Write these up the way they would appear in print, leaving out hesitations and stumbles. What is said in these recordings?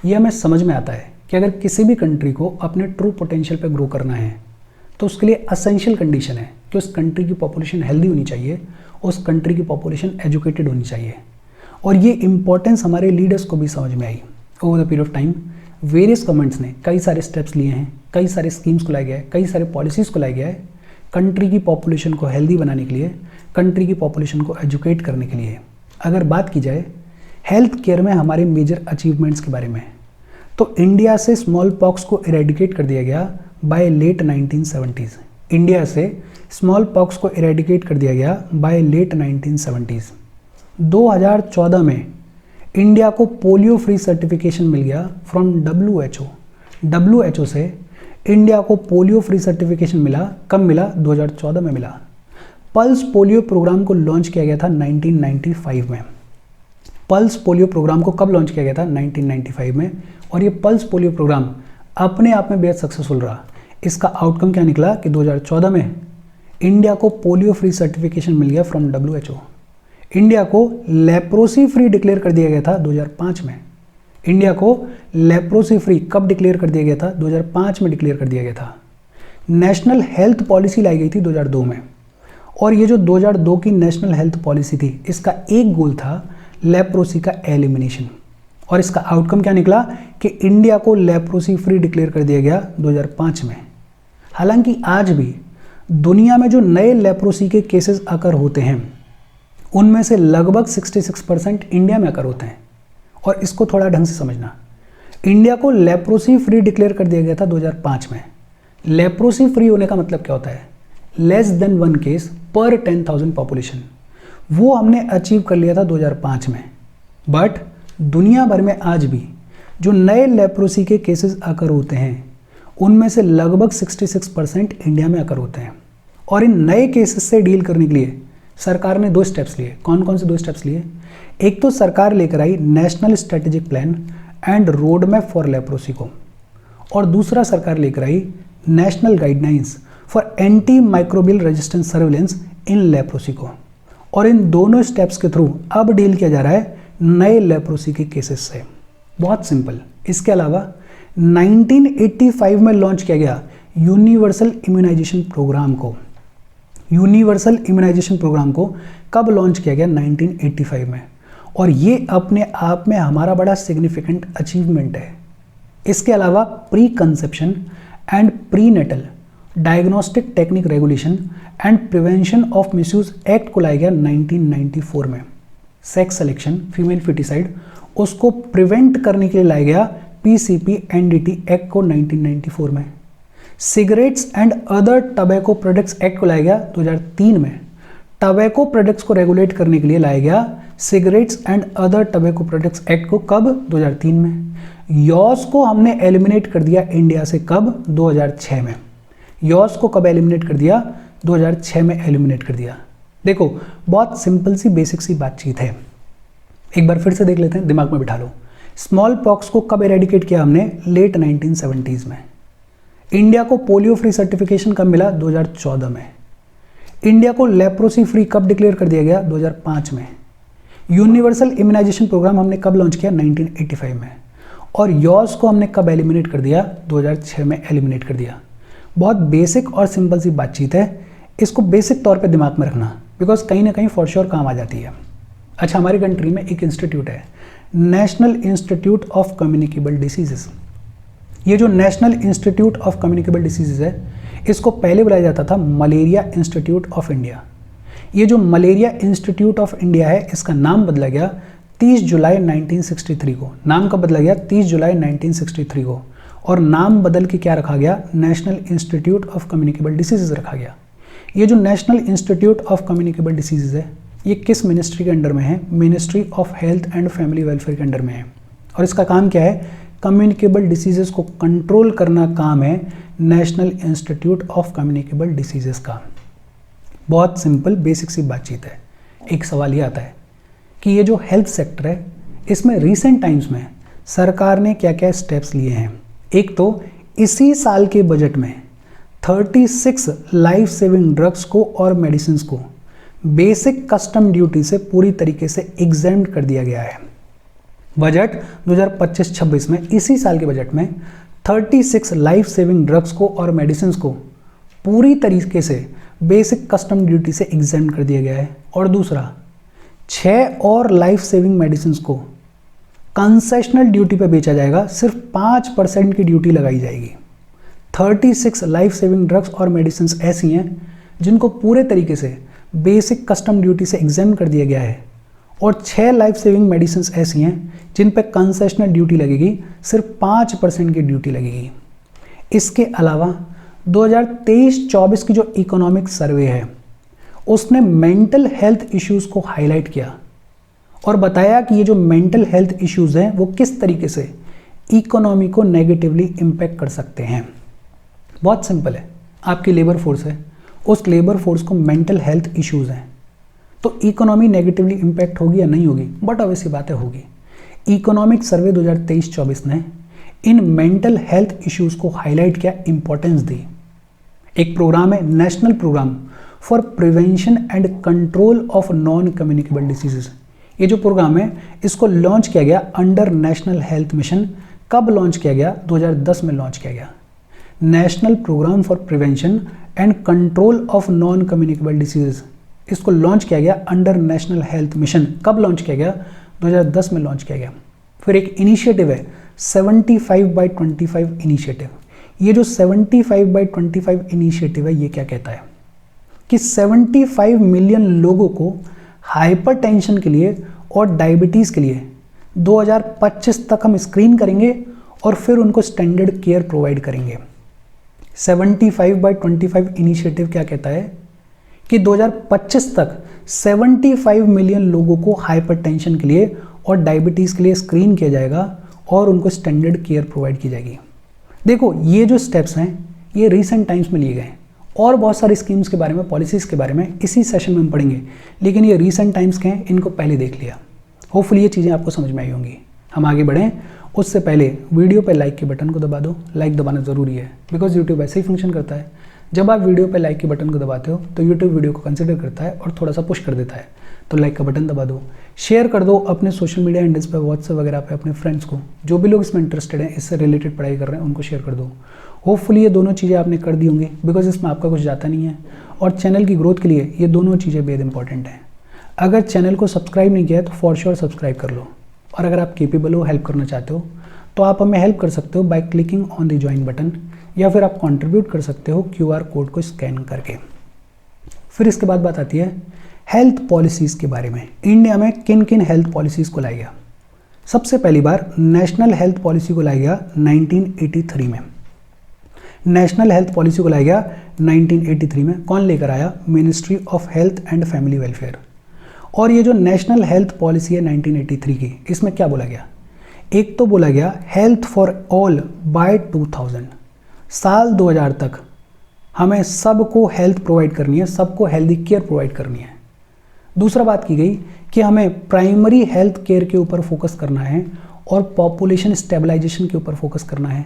ये हमें समझ में आता है कि अगर किसी भी कंट्री को अपने ट्रू पोटेंशियल पे ग्रो करना है तो उसके लिए असेंशियल कंडीशन है कि उस कंट्री की पॉपुलेशन हेल्दी होनी चाहिए, उस कंट्री की पॉपुलेशन एजुकेटेड होनी चाहिए। और ये इंपॉर्टेंस हमारे लीडर्स को भी समझ में आई। Over the period of time various governments ने कई सारे स्टेप्स लिए हैं, कई सारे स्कीम्स को लाया गया है, कई सारे पॉलिसीज़ को लाया गया है कंट्री की पॉपुलेशन को हेल्दी बनाने के लिए, कंट्री की पॉपुलेशन को एजुकेट करने के लिए। अगर बात की जाए हेल्थ केयर में हमारे मेजर अचीवमेंट्स के बारे में, तो इंडिया से स्मॉल पॉक्स को इरेडिकेट कर दिया गया बाय लेट 1970s। इंडिया से स्मॉल पॉक्स को इरेडिकेट कर दिया गया बाय लेट 1970s। 2014 में इंडिया को पोलियो फ्री सर्टिफिकेशन मिल गया फ्रॉम WHO। WHO से इंडिया को पोलियो फ्री सर्टिफिकेशन मिला। कब मिला? 2014 में मिला। पल्स पोलियो प्रोग्राम को लॉन्च किया गया था 1995 में। पल्स पोलियो प्रोग्राम को कब लॉन्च किया गया था? 1995 में। और ये पल्स पोलियो प्रोग्राम अपने आप में बेहद सक्सेसफुल रहा। इसका आउटकम क्या निकला कि 2014 में इंडिया को पोलियो फ्री सर्टिफिकेशन मिल गया फ्रॉम WHO। इंडिया को लेप्रोसी फ्री डिक्लेयर कर दिया गया था 2005 में। इंडिया को लेप्रोसी फ्री कब डिक्लेयर कर दिया गया था? 2005 में डिक्लेयर कर दिया गया था। नेशनल हेल्थ पॉलिसी लाई गई थी 2002 में। और ये जो 2002 की नेशनल हेल्थ पॉलिसी थी, इसका एक गोल था लेप्रोसी का एलिमिनेशन। और इसका आउटकम क्या निकला कि इंडिया को लेप्रोसी फ्री डिक्लेयर कर दिया गया 2005 में। हालांकि आज भी दुनिया में जो नए लेप्रोसी के केसेस अकर होते हैं उनमें से लगभग 66% इंडिया में अकर होते हैं। और इसको थोड़ा ढंग से समझना, इंडिया को लेप्रोसी फ्री डिक्लेयर कर दिया गया था 2005 में। लेप्रोसी फ्री होने का मतलब क्या होता है? लेस देन 1 केस पर 10,000 पॉपुलेशन। वो हमने अचीव कर लिया था 2005 में। बट दुनिया भर में आज भी जो नए लेप्रोसी के केसेस अकर होते हैं उनमें से लगभग 66% इंडिया में अकर होते हैं। और इन नए केसेस से डील करने के लिए सरकार ने 2 स्टेप्स लिए। कौन कौन से 2 स्टेप्स लिए? एक तो सरकार लेकर आई national strategic plan and road map for leprosy को, और दूसरा सरकार लेकर आई national guidelines for anti microbial resistance surveillance in leprosy को। और इन दोनों स्टेप्स के थ्रू अब डील किया जा रहा है नए लेप्रोसी के केसेस से। बहुत सिंपल। इसके अलावा 1985 में लॉन्च किया गया यूनिवर्सल इम्यूनाइजेशन प्रोग्राम को। यूनिवर्सल इम्यूनाइजेशन प्रोग्राम को कब लॉन्च किया गया? 1985 में। और ये अपने आप में हमारा बड़ा सिग्निफिकेंट अचीवमेंट है। इसके अलावा preconception and prenatal diagnostic technique regulation and prevention of misuse act को लाया गया 1994 में। सेक्स सिलेक्शन, फीमेल फिटिसाइड, उसको प्रिवेंट करने के लिए लाया गया PCP NDT एक्ट को 1994 में। Cigarettes and other tobacco products act को लाया गया 2003 में। टबैको प्रोडक्ट्स को रेगुलेट करने के लिए लाया गया cigarettes and other tobacco products act को कब? 2003 में। यॉस को हमने एलिमिनेट कर दिया इंडिया से कब? 2006 में। यॉस को कब एलिमिनेट कर दिया? 2006 में एलिमिनेट कर दिया। देखो बहुत सिंपल सी बेसिक सी बातचीत है। एक बार फिर से देख लेते हैं, दिमाग में बिठा लो। स्मॉल पॉक्स को कब एरेडिकेट किया हमने? लेट 1970s में। इंडिया को पोलियो फ्री सर्टिफिकेशन कब मिला? 2014 में। इंडिया को लेप्रोसी फ्री कब डिक्लेयर कर दिया गया? 2005 में। यूनिवर्सल इम्यूनाइजेशन प्रोग्राम हमने कब लॉन्च किया? 1985 में। और यॉस को हमने कब एलिमिनेट कर दिया? 2006 में एलिमिनेट कर दिया। बहुत बेसिक और सिंपल सी बातचीत है। इसको बेसिक तौर पे दिमाग में रखना, बिकॉज कहीं ना कहीं फॉर श्योर काम आ जाती है। अच्छा, हमारी कंट्री में एक इंस्टीट्यूट है, national institute of communicable diseases. ये जो national institute of communicable diseases है, इसको पहले बुलाया जाता था मलेरिया इंस्टीट्यूट ऑफ इंडिया। ये जो मलेरिया इंस्टीट्यूट ऑफ इंडिया है, इसका नाम बदला गया 30 जुलाई 1963 को। नाम कब बदला गया? 30 जुलाई 1963 को। और नाम बदल के क्या रखा गया? National institute of communicable diseases रखा गया। ये जो national institute of communicable diseases है, ये किस मिनिस्ट्री के अंडर में है? Ministry of health and family welfare के अंडर में है। और इसका काम क्या है? कम्युनिकेबल डिसीजेस को कंट्रोल करना काम है national institute of communicable diseases का। बहुत सिंपल बेसिक सी बातचीत है। एक सवाल ये आता है कि ये जो हेल्थ सेक्टर है, इसमें रिसेंट टाइम्स में सरकार ने क्या क्या स्टेप्स लिए हैं। एक तो इसी साल के बजट में 36 लाइफ सेविंग ड्रग्स को और मेडिसिन को बेसिक कस्टम ड्यूटी से पूरी तरीके से एग्जेम्प्ट कर दिया गया है। बजट 2025-26 में, इसी साल के बजट में 36 लाइफ सेविंग ड्रग्स को और मेडिसिन को पूरी तरीके से बेसिक कस्टम ड्यूटी से एग्जेम्प्ट कर दिया गया है। और दूसरा, 6 और लाइफ सेविंग मेडिसिन को कंसेशनल ड्यूटी पे बेचा जाएगा, सिर्फ 5% की ड्यूटी लगाई जाएगी। 36 लाइफ सेविंग ड्रग्स और मेडिसिन ऐसी हैं जिनको पूरे तरीके से बेसिक कस्टम ड्यूटी से एग्जेम्प्ट कर दिया गया है, और 6 लाइफ सेविंग मेडिसिन ऐसी हैं जिन पे कंसेशनल ड्यूटी लगेगी, सिर्फ 5% की ड्यूटी लगेगी। इसके अलावा 2023-24 की जो इकोनॉमिक सर्वे है उसने मेंटल हेल्थ इश्यूज को हाईलाइट किया और बताया कि ये जो मेंटल हेल्थ इश्यूज हैं वो किस तरीके से इकोनॉमी को नेगेटिवली इम्पैक्ट कर सकते हैं। बहुत सिंपल है, आपकी लेबर फोर्स है, उस लेबर फोर्स को मेंटल हेल्थ इश्यूज हैं तो इकोनॉमी नेगेटिवली इम्पैक्ट होगी या नहीं होगी? बट ऑब्वियसली बातें होगी। इकोनॉमिक सर्वे 2023-24 ने इन मेंटल हेल्थ इश्यूज को हाईलाइट किया, इंपॉर्टेंस दी। एक प्रोग्राम है, national programme for prevention and control of non communicable diseases. ये जो प्रोग्राम है इसको लॉन्च किया गया अंडर नेशनल हेल्थ मिशन। कब लॉन्च किया गया? 2010 में लॉन्च किया गया। National programme for prevention and control of non communicable diseases, इसको लॉन्च किया गया अंडर नेशनल हेल्थ मिशन। कब लॉन्च किया गया? 2010 में लॉन्च किया गया। फिर एक इनिशिएटिव है 75/25 इनिशिएटिव। ये जो 75/25 इनिशिएटिव है ये क्या कहता है कि 75 मिलियन लोगों को हाइपरटेंशन के लिए और डायबिटीज़ के लिए 2025 तक हम स्क्रीन करेंगे और फिर उनको स्टैंडर्ड केयर प्रोवाइड करेंगे। 75/25 इनिशिएटिव क्या कहता है कि 2025 तक 75 मिलियन लोगों को हाइपरटेंशन के लिए और डायबिटीज़ के लिए स्क्रीन किया जाएगा और उनको स्टैंडर्ड केयर प्रोवाइड की जाएगी। देखो, ये जो स्टेप्स हैं ये रीसेंट टाइम्स में लिए गए हैं और बहुत सारी स्कीम्स के बारे में, पॉलिसीज़ के बारे में इसी सेशन में हम पढ़ेंगे, लेकिन ये रीसेंट टाइम्स के हैं, इनको पहले देख लिया। होपफुली ये चीज़ें आपको समझ में आई होंगी। हम आगे बढ़ें उससे पहले वीडियो पे लाइक के बटन को दबा दो। लाइक दबाना ज़रूरी है बिकॉज यूट्यूब ऐसे ही फंक्शन करता है। जब आप वीडियो पे लाइक के बटन को दबाते हो तो यूट्यूब वीडियो को कंसिडर करता है और थोड़ा सा पुश कर देता है। तो लाइक का बटन दबा दो, शेयर कर दो अपने सोशल मीडिया हैंडल्स पे, व्हाट्सएप वगैरह पे अपने फ्रेंड्स को, जो भी लोग इसमें इंटरेस्टेड हैं, इससे रिलेटेड पढ़ाई कर रहे हैं, उनको शेयर कर दो। होपफुली ये दोनों चीज़ें आपने कर दी होंगी बिकॉज इसमें आपका कुछ जाता नहीं है और चैनल की ग्रोथ के लिए ये दोनों चीज़ें बेहद इंपॉर्टेंट हैं। अगर चैनल को सब्सक्राइब नहीं किया है तो फॉर श्योर सब्सक्राइब कर लो, और अगर आप केपेबल हो, हेल्प करना चाहते हो तो आप हमें हेल्प कर सकते हो by clicking on the join button, या फिर आप कंट्रीब्यूट कर सकते हो QR कोड को स्कैन करके। फिर इसके बाद बात आती है हेल्थ पॉलिसीज़ के बारे में। इंडिया में किन किन हेल्थ पॉलिसीज़ को लाया गया? सबसे पहली बार नेशनल हेल्थ पॉलिसी को लाया गया 1983 में। नेशनल हेल्थ पॉलिसी को लाया गया 1983 में। कौन लेकर आया? Ministry of health and family welfare. और ये जो नेशनल हेल्थ पॉलिसी है 1983 की, इसमें क्या बोला गया? एक तो बोला गया हेल्थ फॉर ऑल बाय 2000, साल 2000 तक हमें सबको हेल्थ प्रोवाइड करनी है, सबको हेल्दी केयर प्रोवाइड करनी है। दूसरा बात की गई कि हमें प्राइमरी हेल्थ केयर के ऊपर फोकस करना है और पॉपुलेशन स्टेबलाइजेशन के ऊपर फोकस करना है।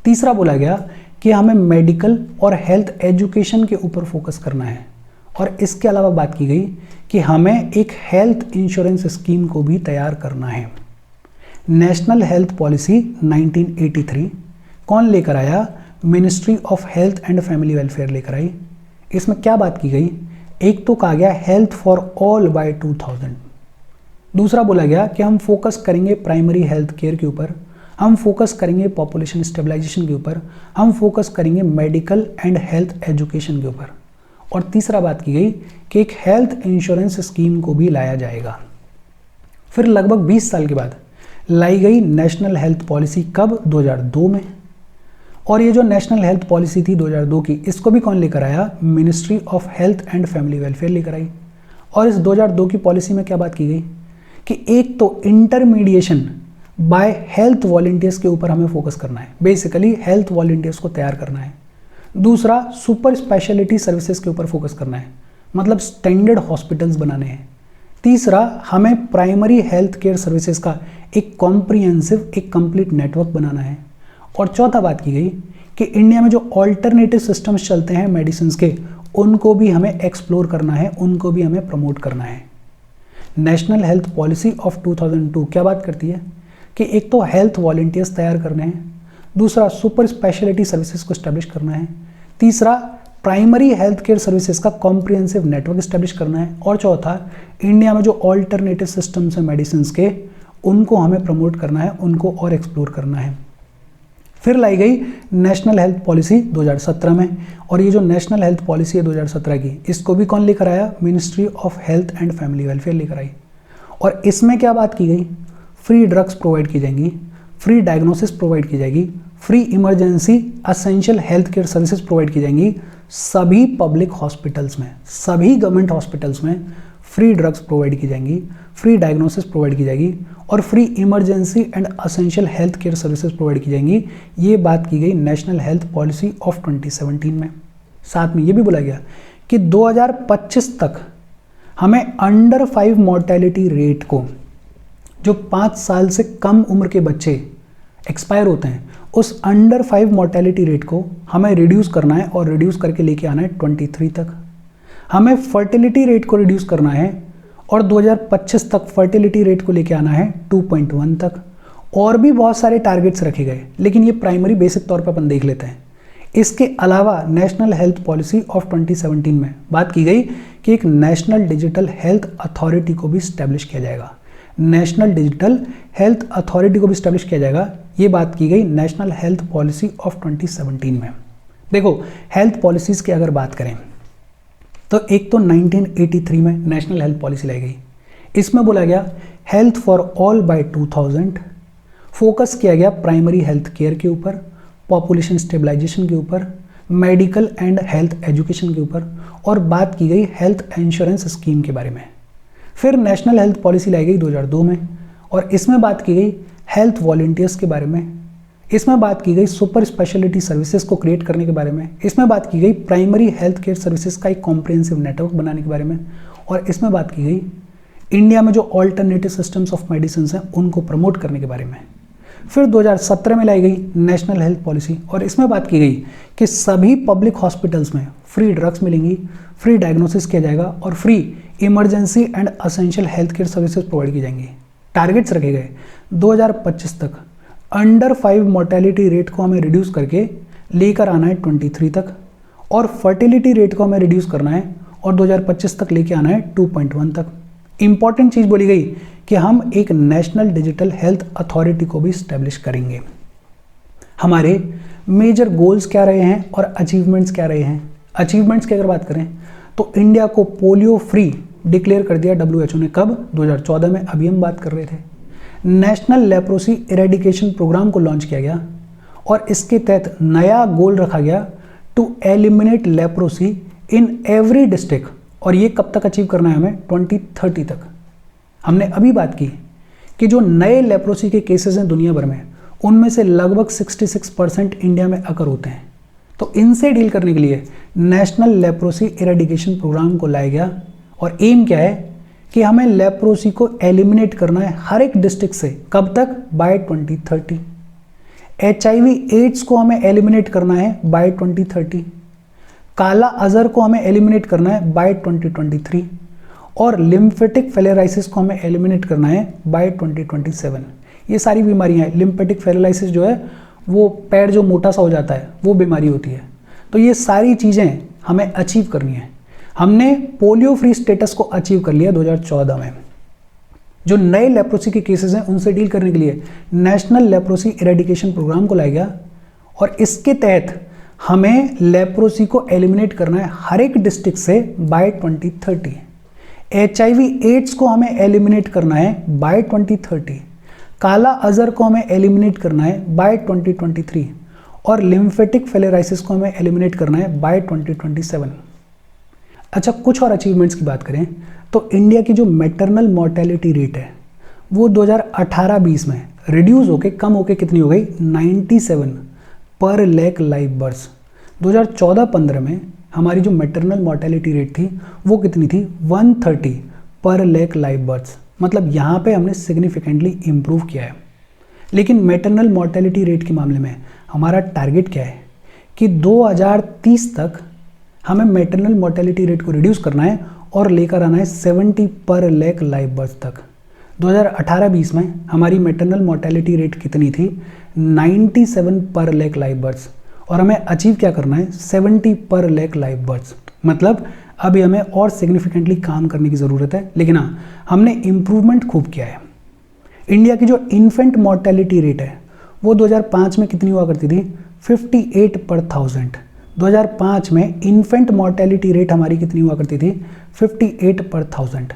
तीसरा बोला गया कि हमें मेडिकल और हेल्थ एजुकेशन के ऊपर फोकस करना है। और इसके अलावा बात की गई कि हमें एक हेल्थ इंश्योरेंस स्कीम को भी तैयार करना है। नेशनल हेल्थ पॉलिसी 1983 कौन लेकर आया? Ministry of health and family welfare लेकर आई। इसमें क्या बात की गई? एक तो कहा गया हेल्थ फॉर ऑल बाय 2000। दूसरा बोला गया कि हम फोकस करेंगे प्राइमरी हेल्थ केयर के ऊपर, हम फोकस करेंगे पॉपुलेशन स्टेबलाइजेशन के ऊपर, हम फोकस करेंगे मेडिकल एंड हेल्थ एजुकेशन के ऊपर। और तीसरा बात की गई कि एक हेल्थ इंश्योरेंस स्कीम को भी लाया जाएगा। फिर लगभग 20 साल के बाद लाई गई नेशनल हेल्थ पॉलिसी। कब? 2002 में। और ये जो नेशनल हेल्थ पॉलिसी थी 2002 की, इसको भी कौन लेकर आया? Ministry of health and family welfare लेकर आई। और इस 2002 की पॉलिसी में क्या बात की गई कि एक तो इंटरमीडिएशन बाय हेल्थ वॉलंटियर्स के ऊपर हमें फोकस करना है, बेसिकली हेल्थ वॉलंटियर्स को तैयार करना है। दूसरा, सुपर स्पेशलिटी सर्विसेज के ऊपर फोकस करना है, मतलब स्टैंडर्ड हॉस्पिटल्स बनाने हैं। तीसरा, हमें प्राइमरी हेल्थ केयर सर्विसेज का एक कॉम्प्रिहेंसिव, एक कंप्लीट नेटवर्क बनाना है। और चौथा बात की गई कि इंडिया में जो ऑल्टरनेटिव सिस्टम्स चलते हैं मेडिसिन के, उनको भी हमें एक्सप्लोर करना है, उनको भी हमें प्रमोट करना है। नेशनल हेल्थ पॉलिसी ऑफ 2002 क्या बात करती है कि एक तो हेल्थ वॉलंटियर्स तैयार करने हैं, दूसरा सुपर स्पेशलिटी सर्विसेज को स्टैब्लिश करना है, तीसरा प्राइमरी हेल्थ केयर सर्विसेज का कॉम्प्रिहेंसिव नेटवर्क स्टैब्लिश करना है, और चौथा इंडिया में जो ऑल्टरनेटिव सिस्टम्स हैं मेडिसिन के उनको हमें प्रमोट करना है, उनको और एक्सप्लोर करना है। फिर लाई गई नेशनल हेल्थ पॉलिसी 2017 में, और ये जो नेशनल हेल्थ पॉलिसी है 2017 की, इसको भी कौन लेकर आया? Ministry of health and family welfare लेकर आई। और इसमें क्या बात की गई? फ्री ड्रग्स प्रोवाइड की जाएंगी, फ्री डायग्नोसिस प्रोवाइड की जाएगी, free emergency essential health care services provide की जाएंगी सभी पब्लिक हॉस्पिटल्स में, सभी गवर्नमेंट हॉस्पिटल्स में फ्री ड्रग्स प्रोवाइड की जाएंगी, फ्री डायग्नोसिस प्रोवाइड की जाएगी और free emergency and essential health care services provide की जाएंगी। ये बात की गई नेशनल हेल्थ पॉलिसी ऑफ 2017 में। साथ में ये भी बोला गया कि 2025 तक हमें अंडर 5 मॉर्टेलिटी रेट को, जो 5 साल से कम उम्र के बच्चे एक्सपायर होते हैं, उस अंडर 5 मॉर्टेलिटी रेट को हमें रिड्यूस करना है और रिड्यूस करके लेके आना है 23 तक। हमें फर्टिलिटी रेट को रिड्यूस करना है और 2025 तक फर्टिलिटी रेट को लेके आना है 2.1 तक। और भी बहुत सारे टारगेट्स रखे गए, लेकिन ये प्राइमरी बेसिक तौर पर अपन देख लेते हैं। इसके अलावा नेशनल हेल्थ पॉलिसी ऑफ 2017 में बात की गई कि एक नेशनल डिजिटल हेल्थ अथॉरिटी को भी स्टैब्लिश किया जाएगा, नेशनल डिजिटल हेल्थ अथॉरिटी को भी स्टैब्लिश किया जाएगा। ये बात की गई नेशनल हेल्थ पॉलिसी ऑफ 2017 में। देखो हेल्थ पॉलिसीज़ की अगर बात करें तो एक तो 1983 में नेशनल हेल्थ पॉलिसी लाई गई। इसमें बोला गया health for all by 2000, focus किया गया प्राइमरी हेल्थ केयर के ऊपर, पॉपुलेशन स्टेबलाइजेशन के ऊपर, मेडिकल एंड हेल्थ एजुकेशन के ऊपर, और बात की गई हेल्थ इंश्योरेंस स्कीम के बारे में। फिर नेशनल हेल्थ पॉलिसी लाई गई 2002 में, और इसमें बात की गई हेल्थ वॉलंटियर्स के बारे में, इसमें बात की गई सुपर स्पेशलिटी सर्विसेज को क्रिएट करने के बारे में, इसमें बात की गई प्राइमरी हेल्थ केयर सर्विसेज का एक कॉम्प्रिहेंसिव नेटवर्क बनाने के बारे में, और इसमें बात की गई इंडिया में जो ऑल्टरनेटिव सिस्टम्स ऑफ मेडिसिन हैं उनको प्रमोट करने के बारे में। फिर 2017 में लाई गई नेशनल हेल्थ पॉलिसी, और इसमें बात की गई कि सभी पब्लिक हॉस्पिटल्स में फ्री ड्रग्स मिलेंगी, फ्री डायग्नोसिस किया जाएगा और free emergency and essential health care services provide की जाएंगी। टारगेट्स रखे गए 2025 तक अंडर 5 मोर्टेलिटी रेट को हमें रिड्यूस करके लेकर आना है 23 तक, और फर्टिलिटी रेट को हमें रिड्यूस करना है और 2025 तक लेके आना है 2.1 तक। इंपॉर्टेंट चीज़ बोली गई कि हम एक नेशनल डिजिटल हेल्थ अथॉरिटी को भी स्टैब्लिश करेंगे। हमारे मेजर गोल्स क्या रहे हैं और अचीवमेंट्स क्या रहे हैं? अचीवमेंट्स की अगर बात करें तो इंडिया को पोलियो फ्री डिक्लेयर कर दिया WHO ने। कब? 2014 में, अभी हम बात कर रहे थे। नेशनल लेप्रोसी इरेडिकेशन प्रोग्राम को लॉन्च किया गया और इसके तहत नया गोल रखा गया to eliminate leprosy in every district, और ये कब तक अचीव करना है हमें? 2030 तक। हमने अभी बात की कि जो नए लेप्रोसी के केसेस हैं दुनिया भर में, उनमें से लगभग 66% इंडिया में अकर होते हैं। तो इनसे डील करने के लिए नेशनल लेप्रोसी इरेडिकेशन प्रोग्राम को लाया गया, और एम क्या है कि हमें लेप्रोसी को एलिमिनेट करना है हर एक डिस्ट्रिक्ट से। कब तक? बाय 2030। HIV एड्स को हमें एलिमिनेट करना है बाय 2030। काला अजर को हमें एलिमिनेट करना है बाय 2023, और लिम्फेटिक फेलेराइसिस को हमें एलिमिनेट करना है बाय 2027। ये सारी बीमारियां हैं। लिम्फेटिक फेलेराइसिस जो है वो पैर जो मोटा सा हो जाता है वो बीमारी होती है। तो ये सारी चीज़ें हमें अचीव करनी है। हमने पोलियो फ्री स्टेटस को अचीव कर लिया 2014 में। जो नए लेप्रोसी के केसेस हैं उनसे डील करने के लिए नेशनल लेप्रोसी इरेडिकेशन प्रोग्राम को लाया गया, और इसके तहत हमें लेप्रोसी को एलिमिनेट करना है हर एक डिस्ट्रिक्ट से बाय 2030। HIV एड्स को हमें एलिमिनेट करना है बाय 2030। काला अजर को हमें एलिमिनेट करना है बाय 2023, और लिम्फेटिक फेलेराइसिस को हमें एलिमिनेट करना है बाय 2027। अच्छा, कुछ और अचीवमेंट्स की बात करें तो इंडिया की जो मैटरनल मॉर्टेलिटी रेट है वो 2018-20 में रिड्यूस होके कम होके कितनी हो गई? 97 पर लाख लाइव बर्थ्स। 2014-15 में हमारी जो मैटरनल मॉर्टेलिटी रेट थी वो कितनी थी? 130 पर लाख लाइव बर्थ्स। मतलब यहाँ पे हमने सिग्निफिकेंटली इम्प्रूव किया है। लेकिन मैटरनल मॉर्टेलिटी रेट के मामले में हमारा टारगेट क्या है कि 2030 तक हमें मैटरनल मॉर्टेलिटी रेट को रिड्यूस करना है और लेकर आना है 70 पर लाख लाइव बर्थ तक। 2018-20 में हमारी मैटरनल मोर्टेलिटी रेट कितनी थी? 97 पर लाख लाइव बर्थ, और हमें अचीव क्या करना है? 70 पर लाख लाइव बर्थ। मतलब अभी हमें और सिग्निफिकेंटली काम करने की ज़रूरत है, लेकिन हाँ, हमने इम्प्रूवमेंट खूब किया है। इंडिया की जो इन्फेंट मोर्टेलिटी रेट है वो 2005 में कितनी हुआ करती थी? 58 पर 1000। 2005 में इन्फेंट मोर्टेलिटी रेट हमारी कितनी हुआ करती थी? 58 पर 1000।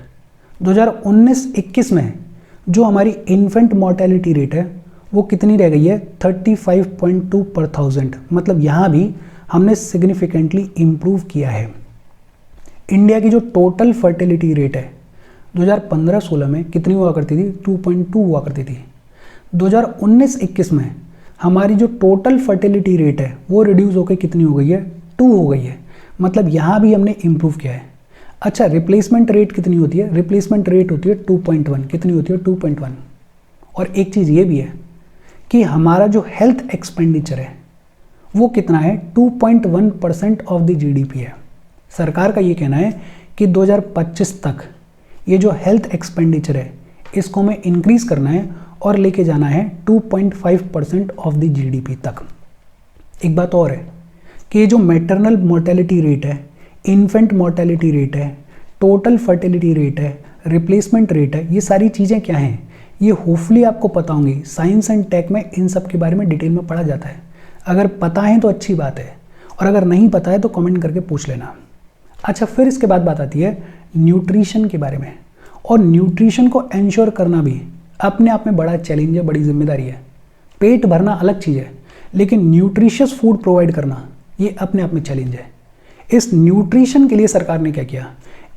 2019-21 में जो हमारी इन्फेंट मोर्टेलिटी रेट है वो कितनी रह गई है? 35.2 पर 1000। मतलब यहाँ भी हमने सिग्निफिकेंटली इम्प्रूव किया है। इंडिया की जो टोटल फर्टिलिटी रेट है 2015-16 में कितनी हुआ करती थी? 2.2 हुआ करती थी। 2019-21 में हमारी जो टोटल फर्टिलिटी रेट है वो रिड्यूस होकर कितनी हो गई है? 2 हो गई है। मतलब यहाँ भी हमने इम्प्रूव किया है। अच्छा, रिप्लेसमेंट रेट कितनी होती है? रिप्लेसमेंट रेट होती है 2.1। कितनी होती है? 2.1। और एक चीज़ ये भी है कि हमारा जो हेल्थ एक्सपेंडिचर है वो कितना है? 2.1% ऑफ द GDP है। सरकार का ये कहना है कि 2025 तक ये जो हेल्थ एक्सपेंडिचर है इसको हमें इंक्रीज करना है और लेके जाना है 2.5% ऑफ द GDP तक। एक बात और है कि ये जो मैटरनल मोर्टेलिटी रेट है, इन्फेंट मोर्टेलिटी रेट है, टोटल फर्टिलिटी रेट है, रिप्लेसमेंट रेट है, ये सारी चीज़ें क्या हैं? ये होपफुली आपको पता होंगी। साइंस एंड टेक में इन सब के बारे में डिटेल में पढ़ा जाता है। अगर पता है तो अच्छी बात है, और अगर नहीं पता है तो कमेंट करके पूछ लेना। अच्छा, फिर इसके बाद बात आती है न्यूट्रिशन के बारे में। और न्यूट्रिशन को एंश्योर करना भी अपने आप में बड़ा चैलेंज है, बड़ी जिम्मेदारी है। पेट भरना अलग चीज़ है, लेकिन न्यूट्रिशियस फूड प्रोवाइड करना ये अपने आप में चैलेंज है। इस न्यूट्रिशन के लिए सरकार ने क्या किया?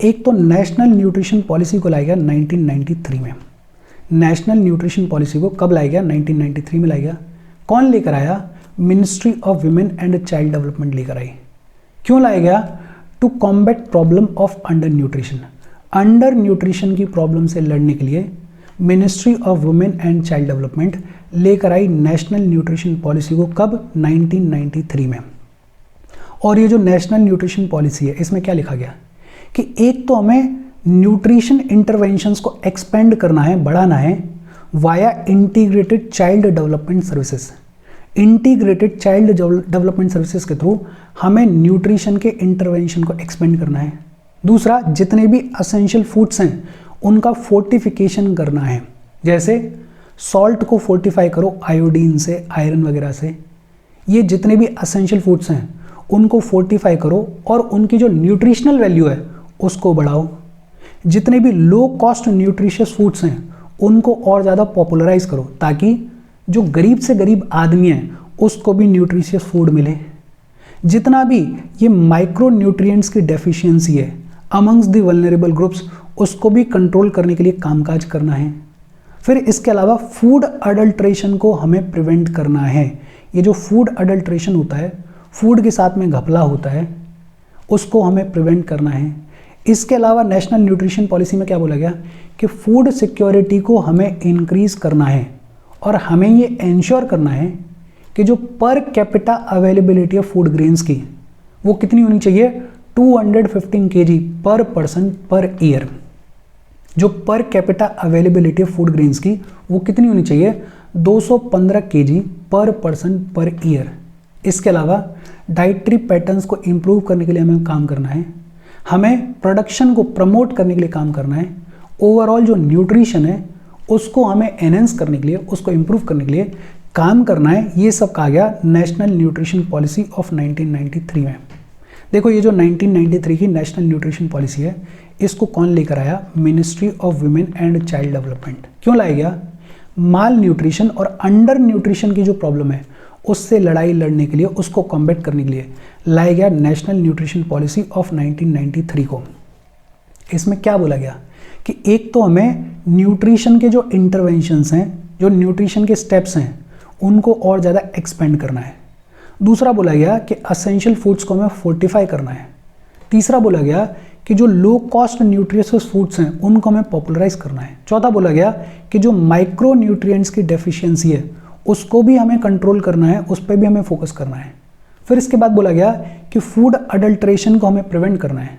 एक तो नेशनल न्यूट्रिशन पॉलिसी को लाया गया 1993 में। नेशनल न्यूट्रिशन पॉलिसी को कब लाया गया? 1993 में लाया गया। कौन लेकर आया? Ministry of women and child development लेकर आई। क्यों लाया गया? To combat problem of undernutrition. Undernutrition की प्रॉब्लम से लड़ने के लिए ministry of women and child development लेकर आई नेशनल न्यूट्रिशन पॉलिसी को। कब? 1993 में। और ये जो नेशनल न्यूट्रिशन पॉलिसी है इसमें क्या लिखा गया कि एक तो हमें न्यूट्रिशन इंटरवेंशंस को एक्सपेंड करना है, बढ़ाना है via integrated child development services. Integrated child development services के थ्रू हमें न्यूट्रिशन के इंटरवेंशन को एक्सपेंड करना है। दूसरा, जितने भी असेंशियल फूड्स हैं उनका फोर्टिफिकेशन करना है। जैसे सॉल्ट को फोर्टिफाई करो आयोडीन से, आयरन वगैरह से। ये जितने भी असेंशियल फूड्स हैं उनको फोर्टिफाई करो और उनकी जो न्यूट्रिशनल वैल्यू है उसको बढ़ाओ। जितने भी लो कॉस्ट न्यूट्रिशियस फूड्स हैं उनको और ज़्यादा पॉपुलराइज करो ताकि जो गरीब से गरीब आदमी है उसको भी न्यूट्रिशियस फूड मिले। जितना भी ये माइक्रो न्यूट्रिएंट्स की डेफिशिएंसी है अमंग्स द वल्नरेबल ग्रुप्स उसको भी कंट्रोल करने के लिए कामकाज करना है। फिर इसके अलावा फूड अडल्ट्रेशन को हमें प्रिवेंट करना है। ये जो फूड अडल्ट्रेशन होता है, फूड के साथ में घपला होता है, उसको हमें प्रिवेंट करना है। इसके अलावा नेशनल न्यूट्रिशन पॉलिसी में क्या बोला गया कि फूड सिक्योरिटी को हमें इंक्रीज करना है और हमें ये इंश्योर करना है कि जो per capita availability of food grains की वो कितनी होनी चाहिए? 215 kg पर पर्सन पर ईयर। जो per capita availability of food grains की वो कितनी होनी चाहिए? 215 kg पर पर्सन पर ईयर। इसके अलावा डाइटरी पैटर्न्स को इम्प्रूव करने के लिए हमें काम करना है। हमें प्रोडक्शन को प्रमोट करने के लिए काम करना है। ओवरऑल जो न्यूट्रिशन है उसको हमें एनहेंस करने के लिए, उसको इम्प्रूव करने के लिए काम करना है। ये सब कहा गया नेशनल न्यूट्रिशन पॉलिसी ऑफ 1993 में। देखो, ये जो 1993 की नेशनल न्यूट्रिशन पॉलिसी है इसको कौन लेकर आया? Ministry of women and child development. क्यों लाया गया? माल न्यूट्रिशन और अंडर न्यूट्रिशन की जो प्रॉब्लम है उससे लड़ाई लड़ने के लिए, उसको कॉम्बैट करने के लिए लाया गया नेशनल न्यूट्रिशन पॉलिसी ऑफ 1993 को। इसमें क्या बोला गया कि एक तो हमें न्यूट्रिशन के जो इंटरवेंशंस हैं, जो न्यूट्रिशन के स्टेप्स हैं, उनको और ज़्यादा एक्सपेंड करना है। दूसरा बोला गया कि असेंशियल फूड्स को हमें फोर्टिफाई करना है। तीसरा बोला गया कि जो लो कॉस्ट न्यूट्रिशियस फूड्स हैं उनको हमें पॉपुलराइज करना है। चौथा बोला गया कि जो माइक्रो न्यूट्रिएंट्स की डेफिशिएंसी है उसको भी हमें कंट्रोल करना है, उस पर भी हमें फोकस करना है। फिर इसके बाद बोला गया कि फूड अडल्ट्रेशन को हमें प्रिवेंट करना है।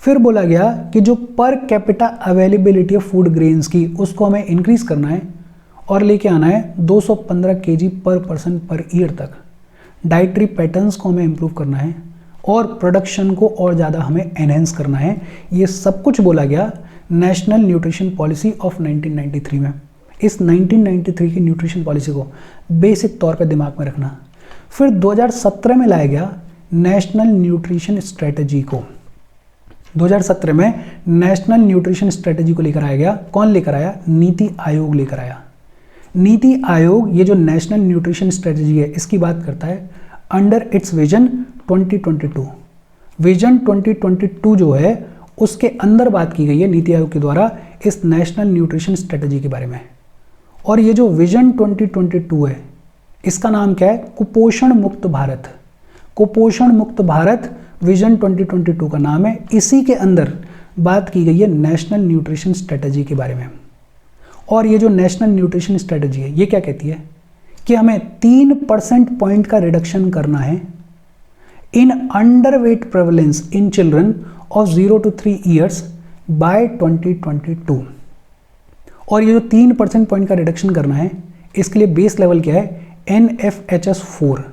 फिर बोला गया कि जो per capita availability of food grains की उसको हमें इंक्रीज करना है और लेके आना है 215 केजी पर पर्सन पर ईयर तक। डाइटरी पैटर्न्स को हमें इम्प्रूव करना है और प्रोडक्शन को और ज़्यादा हमें एनहेंस करना है। ये सब कुछ बोला गया नेशनल न्यूट्रिशन पॉलिसी ऑफ 1993 में। इस 1993 की न्यूट्रिशन पॉलिसी को बेसिक तौर पे दिमाग में रखना। फिर 2017 में लाया गया नेशनल न्यूट्रिशन स्ट्रेटजी को। 2017 में नेशनल न्यूट्रिशन स्ट्रेटजी को लेकर आया गया। कौन लेकर आया? नीति आयोग लेकर आया। नीति आयोग ये जो नेशनल न्यूट्रिशन स्ट्रेटजी है इसकी बात करता है अंडर इट्स विजन 2022। विजन 2022 जो है उसके अंदर बात की गई है नीति आयोग के द्वारा इस नेशनल न्यूट्रिशन स्ट्रेटजी के बारे में। और ये जो विजन 2022 है इसका नाम क्या है? कुपोषण मुक्त भारत। कुपोषण मुक्त भारत विजन 2022 का नाम है। इसी के अंदर बात की गई है नेशनल न्यूट्रिशन स्ट्रेटजी के बारे में। और ये जो नेशनल न्यूट्रिशन स्ट्रेटजी है ये क्या कहती है कि हमें 3% पॉइंट का रिडक्शन करना है in underweight prevalence in children of 0 to 3 years by 2022। और ये जो 3% पॉइंट का रिडक्शन करना है इसके लिए बेस लेवल क्या है? NFHS 4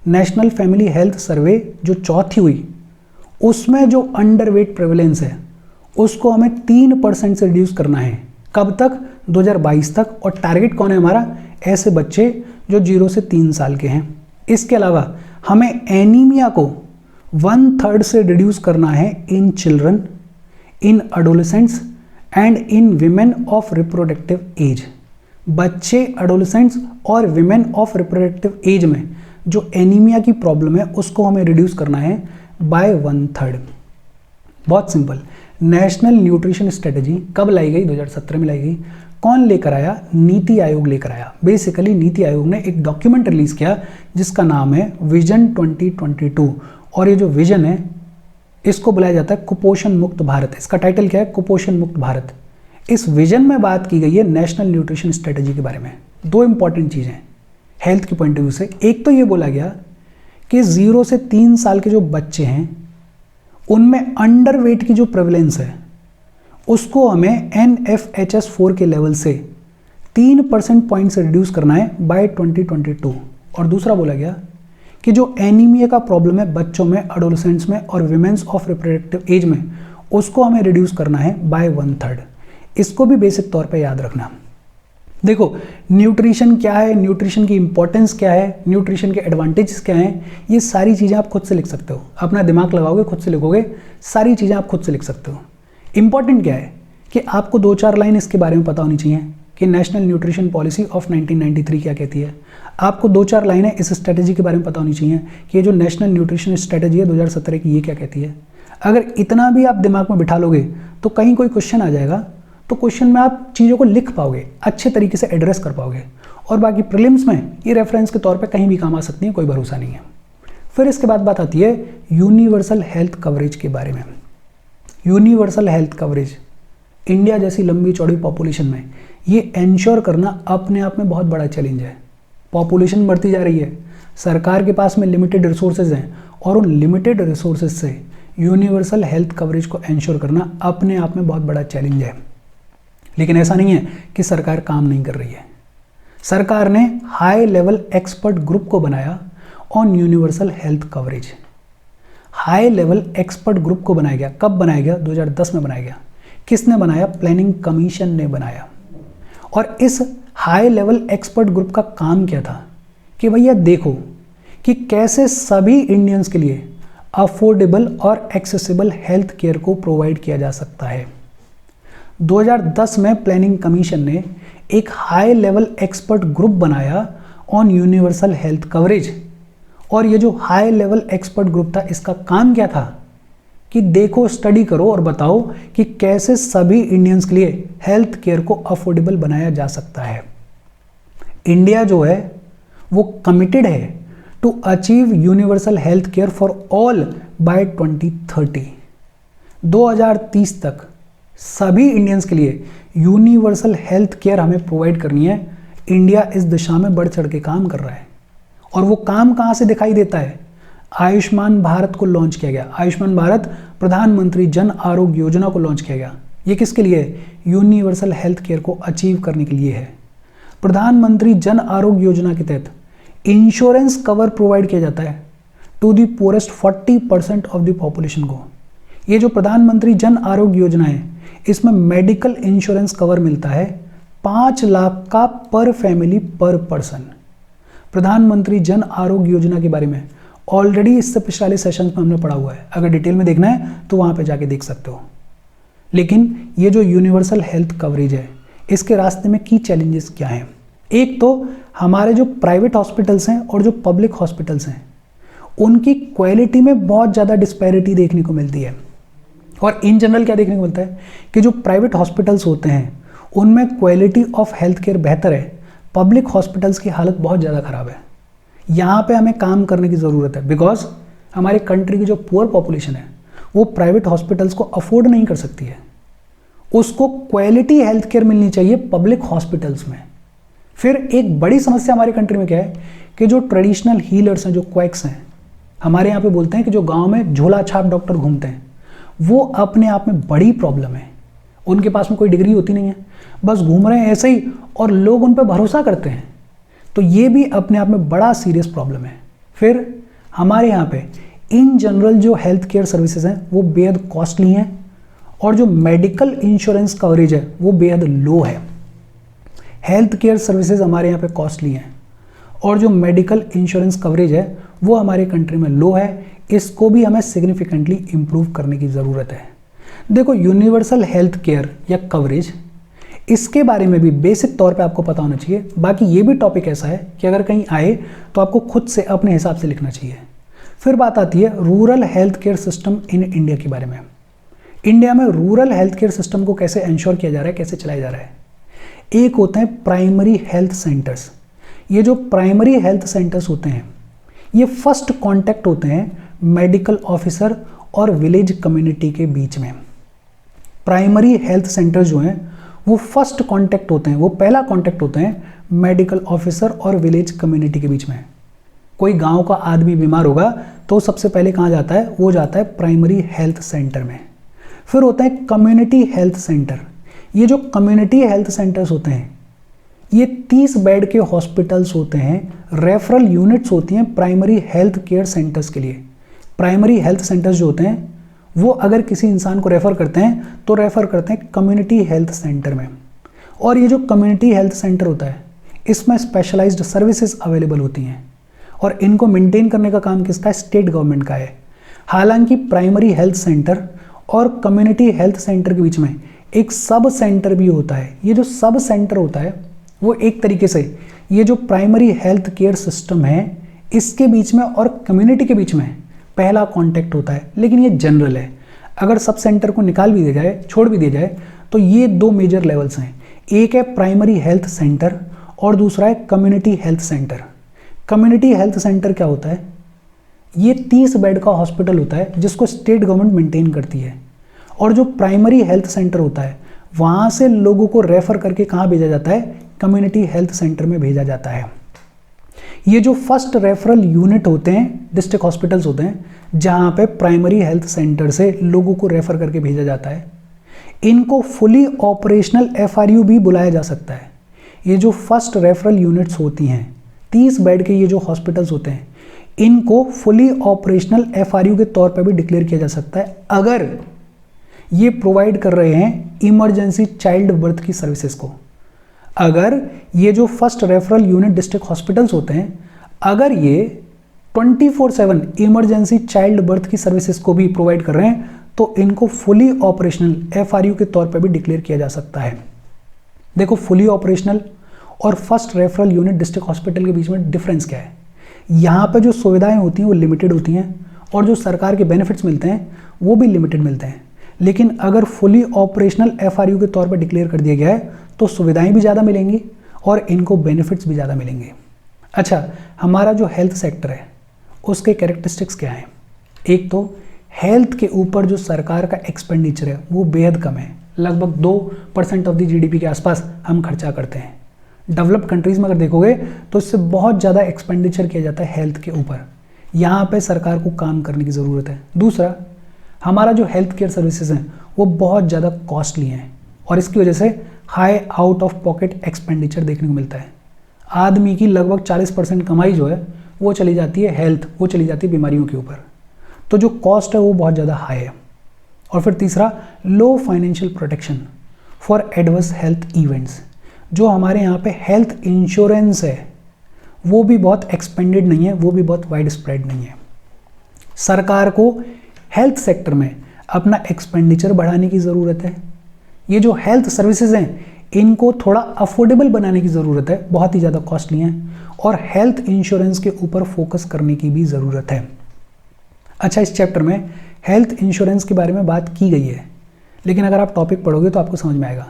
national family health survey जो चौथी हुई उसमें जो अंडरवेट प्रेवलेंस है उसको हमें 3% से रिड्यूस करना है। कब तक? 2022 तक। और टारगेट कौन है हमारा? ऐसे बच्चे जो 0 से 3 साल के हैं। इसके अलावा हमें एनीमिया को 1/3 से रिड्यूस करना है in children, in adolescents and in women of reproductive age. बच्चे, एडोलेसेंट्स और विमेन ऑफ रिप्रोडक्टिव एज में जो एनीमिया की प्रॉब्लम है उसको हमें रिड्यूस करना है बाय 1/3। बहुत सिंपल। नेशनल न्यूट्रिशन स्ट्रेटजी कब लाई गई? 2017 में लाई गई। कौन लेकर आया? नीति आयोग लेकर आया। बेसिकली नीति आयोग ने एक डॉक्यूमेंट रिलीज किया जिसका नाम है विजन 2022। और ये जो विजन है इसको बुलाया जाता है कुपोषण मुक्त भारत। इसका टाइटल क्या है? कुपोषण मुक्त भारत। इस विजन में बात की गई है नेशनल न्यूट्रिशन स्ट्रेटजी के बारे में। दो इंपॉर्टेंट चीज़ें हेल्थ के पॉइंट ऑफ व्यू से। एक तो ये बोला गया कि 0 से 3 साल के जो बच्चे हैं उनमें अंडरवेट की जो प्रेवलेंस है उसको हमें NFHS 4 के लेवल से 3% पॉइंट से रिड्यूस करना है बाय 2022। और दूसरा बोला गया कि जो एनीमिया का प्रॉब्लम है बच्चों में, एडोलेसेंट्स में और विमेन्स ऑफ रिप्रोडक्टिव एज में उसको हमें रिड्यूस करना है बाय 1/3। इसको भी बेसिक तौर पे याद रखना। देखो न्यूट्रिशन क्या है, न्यूट्रिशन की इंपॉर्टेंस क्या है, न्यूट्रिशन के एडवांटेजेस क्या हैं, ये सारी चीज़ें आप खुद से लिख सकते हो। अपना दिमाग लगाओगे, खुद से लिखोगे, सारी चीज़ें आप खुद से लिख सकते हो। इंपॉर्टेंट क्या है कि आपको 2-4 लाइन इसके बारे में पता होनी चाहिए कि नेशनल न्यूट्रिशन पॉलिसी ऑफ 1993 क्या कहती है। आपको 2-4 लाइनें इस स्ट्रेटजी के बारे में पता होनी चाहिए कि ये जो नेशनल न्यूट्रिशन स्ट्रेटजी है 2017 की ये क्या कहती है। अगर इतना भी आप दिमाग में बिठा लोगे तो कहीं कोई क्वेश्चन आ जाएगा तो क्वेश्चन में आप चीज़ों को लिख पाओगे, अच्छे तरीके से एड्रेस कर पाओगे। और बाकी प्रीलिम्स में ये रेफरेंस के तौर पे कहीं भी काम आ सकती है, कोई भरोसा नहीं है। फिर इसके बाद बात आती है यूनिवर्सल हेल्थ कवरेज के बारे में। यूनिवर्सल हेल्थ कवरेज इंडिया जैसी लंबी चौड़ी पॉपुलेशन में ये एंश्योर करना अपने आप में बहुत बड़ा चैलेंज है। पॉपुलेशन बढ़ती जा रही है, सरकार के पास में लिमिटेड रिसोर्सेज हैं और उन लिमिटेड रिसोर्सेज से यूनिवर्सल हेल्थ कवरेज को एंश्योर करना अपने आप में बहुत बड़ा चैलेंज है। लेकिन ऐसा नहीं है कि सरकार काम नहीं कर रही है। सरकार ने हाई लेवल एक्सपर्ट ग्रुप को बनाया on universal health coverage. High level expert group को बनाया गया। कब बनाया गया? 2010 में बनाया गया। किसने बनाया? प्लानिंग कमीशन ने बनाया। और इस हाई लेवल एक्सपर्ट ग्रुप का काम क्या था कि भैया देखो कि कैसे सभी इंडियंस के लिए अफोर्डेबल और एक्सेसिबल हेल्थ केयर को प्रोवाइड किया जा सकता है। 2010 में प्लानिंग कमीशन ने एक हाई लेवल एक्सपर्ट ग्रुप बनाया ऑन यूनिवर्सल हेल्थ कवरेज। और ये जो हाई लेवल एक्सपर्ट ग्रुप था इसका काम क्या था कि देखो, स्टडी करो और बताओ कि कैसे सभी इंडियंस के लिए हेल्थ केयर को अफोर्डेबल बनाया जा सकता है। इंडिया जो है वो कमिटेड है to achieve universal health care for all by 2030। 2030 तक सभी इंडियंस के लिए यूनिवर्सल हेल्थ केयर हमें प्रोवाइड करनी है। इंडिया इस दिशा में बढ़ चढ़ के काम कर रहा है। और वो काम कहाँ से दिखाई देता है? आयुष्मान भारत को लॉन्च किया गया। आयुष्मान भारत प्रधानमंत्री जन आरोग्य योजना को लॉन्च किया गया। ये किसके लिए है? यूनिवर्सल हेल्थ केयर को अचीव करने के लिए है। प्रधानमंत्री जन आरोग्य योजना के तहत इंश्योरेंस कवर प्रोवाइड किया जाता है to the poorest 40% of the population को। ये जो प्रधानमंत्री जन आरोग्य योजना है, इसमें मेडिकल इंश्योरेंस कवर मिलता है 5 लाख का पर फैमिली पर पर्सन। प्रधानमंत्री जन आरोग्य योजना के बारे में ऑलरेडी इससे पिछले वाले सेशन में हमने पढ़ा हुआ है, अगर डिटेल में देखना है तो वहां पे जाके देख सकते हो। लेकिन ये जो यूनिवर्सल हेल्थ कवरेज है, इसके रास्ते में की चैलेंजेस क्या हैं? एक तो हमारे जो प्राइवेट हॉस्पिटल्स हैं और जो पब्लिक हॉस्पिटल्स हैं, उनकी क्वालिटी में बहुत ज़्यादा डिस्पैरिटी देखने को मिलती है। और इन जनरल क्या देखने को मिलता है कि जो प्राइवेट हॉस्पिटल्स होते हैं उनमें क्वालिटी ऑफ हेल्थ केयर बेहतर है, पब्लिक हॉस्पिटल्स की हालत बहुत ज़्यादा ख़राब है। यहाँ पे हमें काम करने की ज़रूरत है, बिकॉज हमारे कंट्री की जो पुअर पॉपुलेशन है वो प्राइवेट हॉस्पिटल्स को अफोर्ड नहीं कर सकती है। उसको क्वालिटी हेल्थ केयर मिलनी चाहिए पब्लिक हॉस्पिटल्स में। फिर एक बड़ी समस्या हमारी कंट्री में क्या है कि जो ट्रेडिशनल हीलर्स हैं, जो क्वैक्स हैं, हमारे यहाँ पे बोलते हैं कि जो गांव में झोला छाप डॉक्टर घूमते हैं, वो अपने आप में बड़ी प्रॉब्लम है। उनके पास में कोई डिग्री होती नहीं है, बस घूम रहे हैं ऐसे ही और लोग उन पर भरोसा करते हैं। तो ये भी अपने आप में बड़ा सीरियस प्रॉब्लम है। फिर हमारे यहाँ पे इन जनरल जो हेल्थ केयर सर्विसेज हैं वो बेहद कॉस्टली हैं और जो मेडिकल इंश्योरेंस कवरेज है वो बेहद लो है। हेल्थ केयर सर्विसेज हमारे यहाँ पे कॉस्टली हैं और जो मेडिकल इंश्योरेंस कवरेज है वो हमारे कंट्री में लो है। इसको भी हमें सिग्निफिकेंटली इम्प्रूव करने की ज़रूरत है। देखो, यूनिवर्सल हेल्थ केयर या कवरेज, इसके बारे में भी बेसिक तौर पे आपको पता होना चाहिए। बाकी ये भी टॉपिक ऐसा है कि अगर कहीं आए तो आपको खुद से अपने हिसाब से लिखना चाहिए। फिर बात आती है rural health care system in India के बारे में। इंडिया में रूरल हेल्थ केयर सिस्टम को कैसे इंश्योर किया जा रहा है, कैसे चलाया जा रहा है। एक होते हैं प्राइमरी हेल्थ सेंटर्स। ये जो प्राइमरी हेल्थ सेंटर्स होते हैं, ये फर्स्ट कांटेक्ट होते हैं मेडिकल ऑफिसर और विलेज कम्युनिटी के बीच में। प्राइमरी हेल्थ सेंटर जो हैं वो फर्स्ट कांटेक्ट होते हैं, वो पहला कांटेक्ट होते हैं मेडिकल ऑफिसर और विलेज कम्युनिटी के बीच में। कोई गांव का आदमी बीमार होगा तो सबसे पहले कहाँ जाता है? वो जाता है प्राइमरी हेल्थ सेंटर में। फिर होता है कम्युनिटी हेल्थ सेंटर। ये जो कम्युनिटी हेल्थ सेंटर्स होते हैं, ये 30 बेड के हॉस्पिटल्स होते हैं, रेफरल यूनिट्स होती हैं प्राइमरी हेल्थ केयर सेंटर्स के लिए। प्राइमरी हेल्थ सेंटर्स जो होते हैं वो अगर किसी इंसान को रेफ़र करते हैं तो रेफ़र करते हैं कम्युनिटी हेल्थ सेंटर में। और ये जो कम्युनिटी हेल्थ सेंटर होता है, इसमें स्पेशलाइज्ड सर्विसेज अवेलेबल होती हैं और इनको मेंटेन करने का काम किसका है? स्टेट गवर्नमेंट का है। हालांकि प्राइमरी हेल्थ सेंटर और कम्युनिटी हेल्थ सेंटर के बीच में एक सब सेंटर भी होता है। ये जो सब सेंटर होता है वो एक तरीके से ये जो प्राइमरी हेल्थ केयर सिस्टम है, इसके बीच में और कम्युनिटी के बीच में पहला कांटेक्ट होता है। लेकिन ये जनरल है, अगर सब सेंटर को निकाल भी दिया जाए, छोड़ भी दिया जाए, तो ये दो मेजर लेवल्स हैं। एक है प्राइमरी हेल्थ सेंटर और दूसरा है community health centre. Community health centre क्या होता है? ये 30 बेड का हॉस्पिटल होता है जिसको स्टेट गवर्नमेंट मेंटेन करती है। और जो प्राइमरी हेल्थ सेंटर होता है, वहाँ से लोगों को रेफर करके कहाँ भेजा जाता है? कम्युनिटी हेल्थ सेंटर में भेजा जाता है। ये जो फर्स्ट रेफरल यूनिट होते हैं, डिस्ट्रिक्ट हॉस्पिटल्स होते हैं, जहाँ पे प्राइमरी हेल्थ सेंटर से लोगों को रेफर करके भेजा जाता है, इनको फुली ऑपरेशनल FRU भी बुलाया जा सकता है। ये जो फर्स्ट रेफरल यूनिट्स होती हैं, 30 बेड के ये जो हॉस्पिटल्स होते हैं, इनको फुली ऑपरेशनल FRU के तौर पर भी डिक्लेयर किया जा सकता है अगर ये प्रोवाइड कर रहे हैं इमरजेंसी चाइल्ड बर्थ की सर्विसेज को। अगर ये जो first referral unit district hospitals होते हैं, अगर ये 24/7 इमरजेंसी चाइल्ड बर्थ की सर्विसेज को भी प्रोवाइड कर रहे हैं, तो इनको फुली ऑपरेशनल FRU के तौर पर भी डिक्लेयर किया जा सकता है। देखो, फुली ऑपरेशनल और first referral unit district hospital के बीच में डिफरेंस क्या है? यहाँ पर जो सुविधाएं होती हैं वो लिमिटेड होती हैं और जो सरकार के बेनिफिट्स मिलते हैं वो भी लिमिटेड मिलते हैं। लेकिन अगर फुली ऑपरेशनल FRU के तौर पर डिक्लेयर कर दिया गया है तो सुविधाएं भी ज़्यादा मिलेंगी और इनको बेनिफिट्स भी ज़्यादा मिलेंगे। अच्छा, हमारा जो हेल्थ सेक्टर है उसके कैरेक्टरिस्टिक्स क्या हैं? एक तो हेल्थ के ऊपर जो सरकार का एक्सपेंडिचर है वो बेहद कम है। लगभग 2% ऑफ द GDP के आसपास हम खर्चा करते हैं। डेवलप्ड कंट्रीज़ में अगर देखोगे तो इससे बहुत ज़्यादा एक्सपेंडिचर किया जाता है हेल्थ के ऊपर। यहाँ पे सरकार को काम करने की ज़रूरत है। दूसरा, हमारा जो हेल्थ केयर सर्विसेज हैं वो बहुत ज़्यादा कॉस्टली हैं और इसकी वजह से high out of pocket expenditure देखने को मिलता है। आदमी की लगभग 40% कमाई जो है वो चली जाती है हेल्थ, वो चली जाती है बीमारियों के ऊपर, तो जो कॉस्ट है वो बहुत ज़्यादा हाई है। और फिर तीसरा, low financial protection for adverse health events. जो हमारे यहाँ पे हेल्थ इंश्योरेंस है वो भी बहुत एक्सपेंडेड नहीं है, वो भी बहुत वाइड स्प्रेड नहीं है। सरकार को हेल्थ सेक्टर में अपना एक्सपेंडिचर बढ़ाने की ज़रूरत है। ये जो हेल्थ सर्विसेज हैं इनको थोड़ा अफोर्डेबल बनाने की ज़रूरत है, बहुत ही ज़्यादा कॉस्टली हैं, और हेल्थ इंश्योरेंस के ऊपर फोकस करने की भी ज़रूरत है। अच्छा, इस चैप्टर में हेल्थ इंश्योरेंस के बारे में बात की गई है, लेकिन अगर आप टॉपिक पढ़ोगे तो आपको समझ में आएगा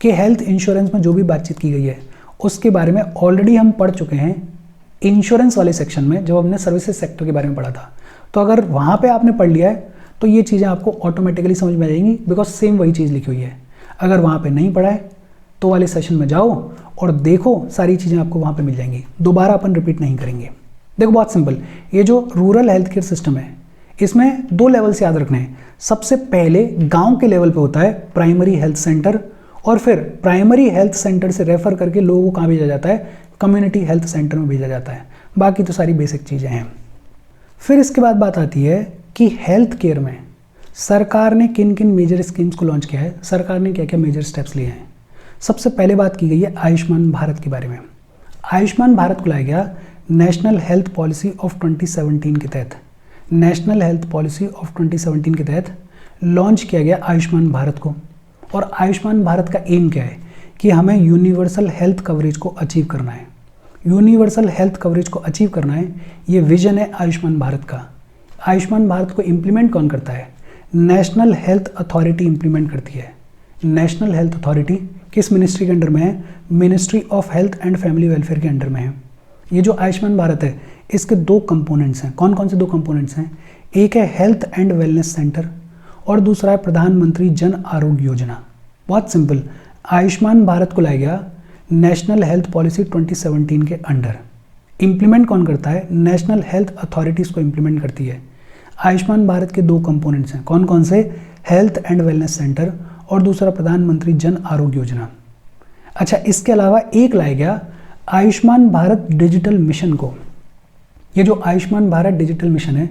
कि हेल्थ इंश्योरेंस में जो भी बातचीत की गई है उसके बारे में ऑलरेडी हम पढ़ चुके हैं इंश्योरेंस वाले सेक्शन में, जब हमने सर्विसेज सेक्टर के बारे में पढ़ा था। तो अगर वहाँ पे आपने पढ़ लिया है तो ये चीज़ें आपको ऑटोमेटिकली समझ में आ जाएंगी, बिकॉज सेम वही चीज़ लिखी हुई है। अगर वहाँ पे नहीं पढ़ा है तो वाले सेशन में जाओ और देखो, सारी चीज़ें आपको वहाँ पे मिल जाएंगी, दोबारा अपन रिपीट नहीं करेंगे। देखो बहुत सिंपल, ये जो रूरल हेल्थ केयर सिस्टम है इसमें 2 लेवल से याद रखना है। सबसे पहले गांव के लेवल पे होता है प्राइमरी हेल्थ सेंटर, और फिर प्राइमरी हेल्थ सेंटर से रेफर करके लोगों को कहाँ भेजा जाता है, कम्युनिटी हेल्थ सेंटर में भेजा जाता है। बाकी तो सारी बेसिक चीज़ें हैं। फिर इसके बाद बात आती है कि हेल्थ केयर में सरकार ने किन किन मेजर स्कीम्स को लॉन्च किया है, सरकार ने क्या क्या मेजर स्टेप्स लिए हैं। सबसे पहले बात की गई है आयुष्मान भारत के बारे में। आयुष्मान भारत को लाया गया नेशनल हेल्थ पॉलिसी ऑफ 2017 के तहत। नेशनल हेल्थ पॉलिसी ऑफ 2017 के तहत लॉन्च किया गया आयुष्मान भारत को। और आयुष्मान भारत का एम क्या है कि हमें यूनिवर्सल हेल्थ कवरेज को अचीव करना है। यूनिवर्सल हेल्थ कवरेज को अचीव करना है, ये विजन है आयुष्मान भारत का। आयुष्मान भारत को इम्प्लीमेंट कौन करता है? नेशनल हेल्थ अथॉरिटी इम्प्लीमेंट करती है। नेशनल हेल्थ अथॉरिटी किस मिनिस्ट्री के अंडर में है? Ministry of health and family welfare के अंडर में है। ये जो आयुष्मान भारत है इसके 2 कंपोनेंट्स हैं। कौन कौन से 2 कंपोनेंट्स हैं? एक है हेल्थ एंड वेलनेस सेंटर और दूसरा है प्रधानमंत्री जन आरोग्य योजना। बहुत सिंपल, आयुष्मान भारत को लाया गया नेशनल हेल्थ पॉलिसी 2017 के अंडर। इम्प्लीमेंट कौन करता है? नेशनल हेल्थ अथॉरिटीज़ को इम्प्लीमेंट करती है। आयुष्मान भारत के 2 कंपोनेंट्स हैं। कौन कौन से? हेल्थ एंड वेलनेस सेंटर और दूसरा प्रधानमंत्री जन आरोग्य योजना। अच्छा, इसके अलावा एक लाया गया आयुष्मान भारत डिजिटल मिशन को। ये जो आयुष्मान भारत डिजिटल मिशन है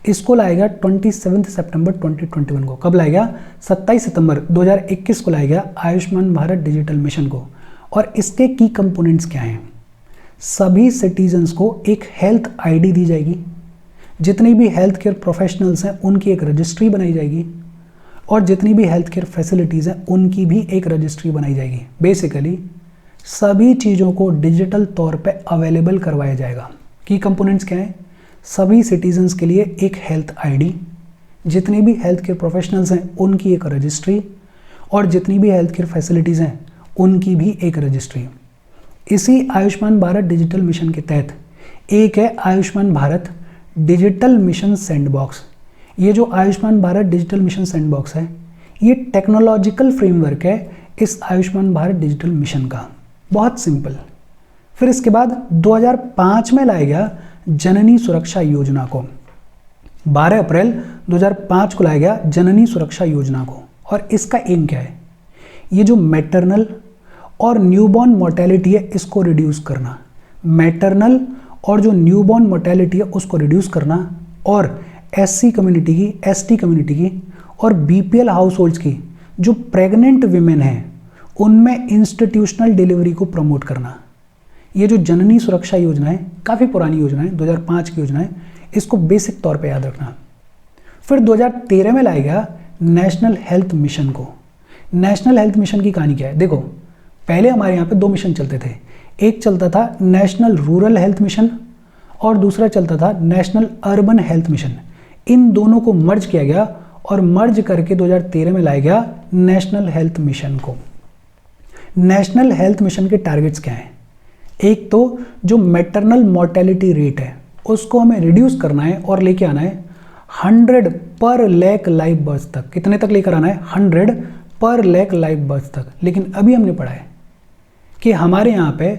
इसको लाएगा 27 सितंबर 2021 को। कब लाएगा? 27 सितंबर 2021 को लाएगा आयुष्मान भारत डिजिटल मिशन को। और इसके की कंपोनेंट्स क्या हैं? सभी सिटीजन्स को एक हेल्थ आईडी दी जाएगी, जितनी भी हेल्थ केयर प्रोफेशनल्स हैं उनकी एक रजिस्ट्री बनाई जाएगी, और जितनी भी हेल्थ केयर फैसिलिटीज़ हैं उनकी भी एक रजिस्ट्री बनाई जाएगी। बेसिकली सभी चीज़ों को डिजिटल तौर पे अवेलेबल करवाया जाएगा। की कंपोनेंट्स क्या हैं? सभी सिटीजन्स के लिए एक हेल्थ आईडी, जितनी भी हेल्थ केयर प्रोफेशनल्स हैं उनकी एक रजिस्ट्री, और जितनी भी हेल्थ केयर फैसिलिटीज़ हैं उनकी भी एक रजिस्ट्री। इसी आयुष्मान भारत डिजिटल मिशन के तहत एक है Ayushman Bharat digital mission sandbox. ये जो Ayushman Bharat digital mission sandbox है ये टेक्नोलॉजिकल फ्रेमवर्क है इस आयुष्मान भारत डिजिटल मिशन का। बहुत सिंपल। फिर इसके बाद 2005 में लाया गया जननी सुरक्षा योजना को। 12 अप्रैल 2005 को लाया गया जननी सुरक्षा योजना को। और इसका एम क्या है? ये जो मैटरनल और न्यूबॉर्न मोर्टेलिटी है इसको रिड्यूस करना। मैटरनल और जो न्यूबॉर्न मोर्टेलिटी है उसको रिड्यूस करना, और एससी कम्युनिटी की, एसटी कम्युनिटी की और बीपीएल हाउस होल्ड्स की जो प्रेग्नेंट वीमेन हैं उनमें इंस्टीट्यूशनल डिलीवरी को प्रमोट करना। ये जो जननी सुरक्षा योजना है काफ़ी पुरानी योजना है, 2005 की योजना है, इसको बेसिक तौर पे याद रखना। फिर 2013 में लाया गया नेशनल हेल्थ मिशन को। नेशनल हेल्थ मिशन की कहानी क्या है? देखो, पहले हमारे यहाँ पे 2 मिशन चलते थे। एक चलता था नेशनल रूरल हेल्थ मिशन और दूसरा चलता था नेशनल अर्बन हेल्थ मिशन। इन दोनों को मर्ज किया गया और मर्ज करके 2013 में लाया गया नेशनल हेल्थ मिशन को। नेशनल हेल्थ मिशन के टारगेट्स क्या हैं? एक तो जो मैटरनल मोर्टेलिटी रेट है उसको हमें रिड्यूस करना है और लेके आना है 100 पर लाख लाइव बर्थ तक। कितने तक लेकर आना है? 100 पर लाख लाइव बर्थ तक। लेकिन अभी हमने पढ़ा है कि हमारे यहाँ पे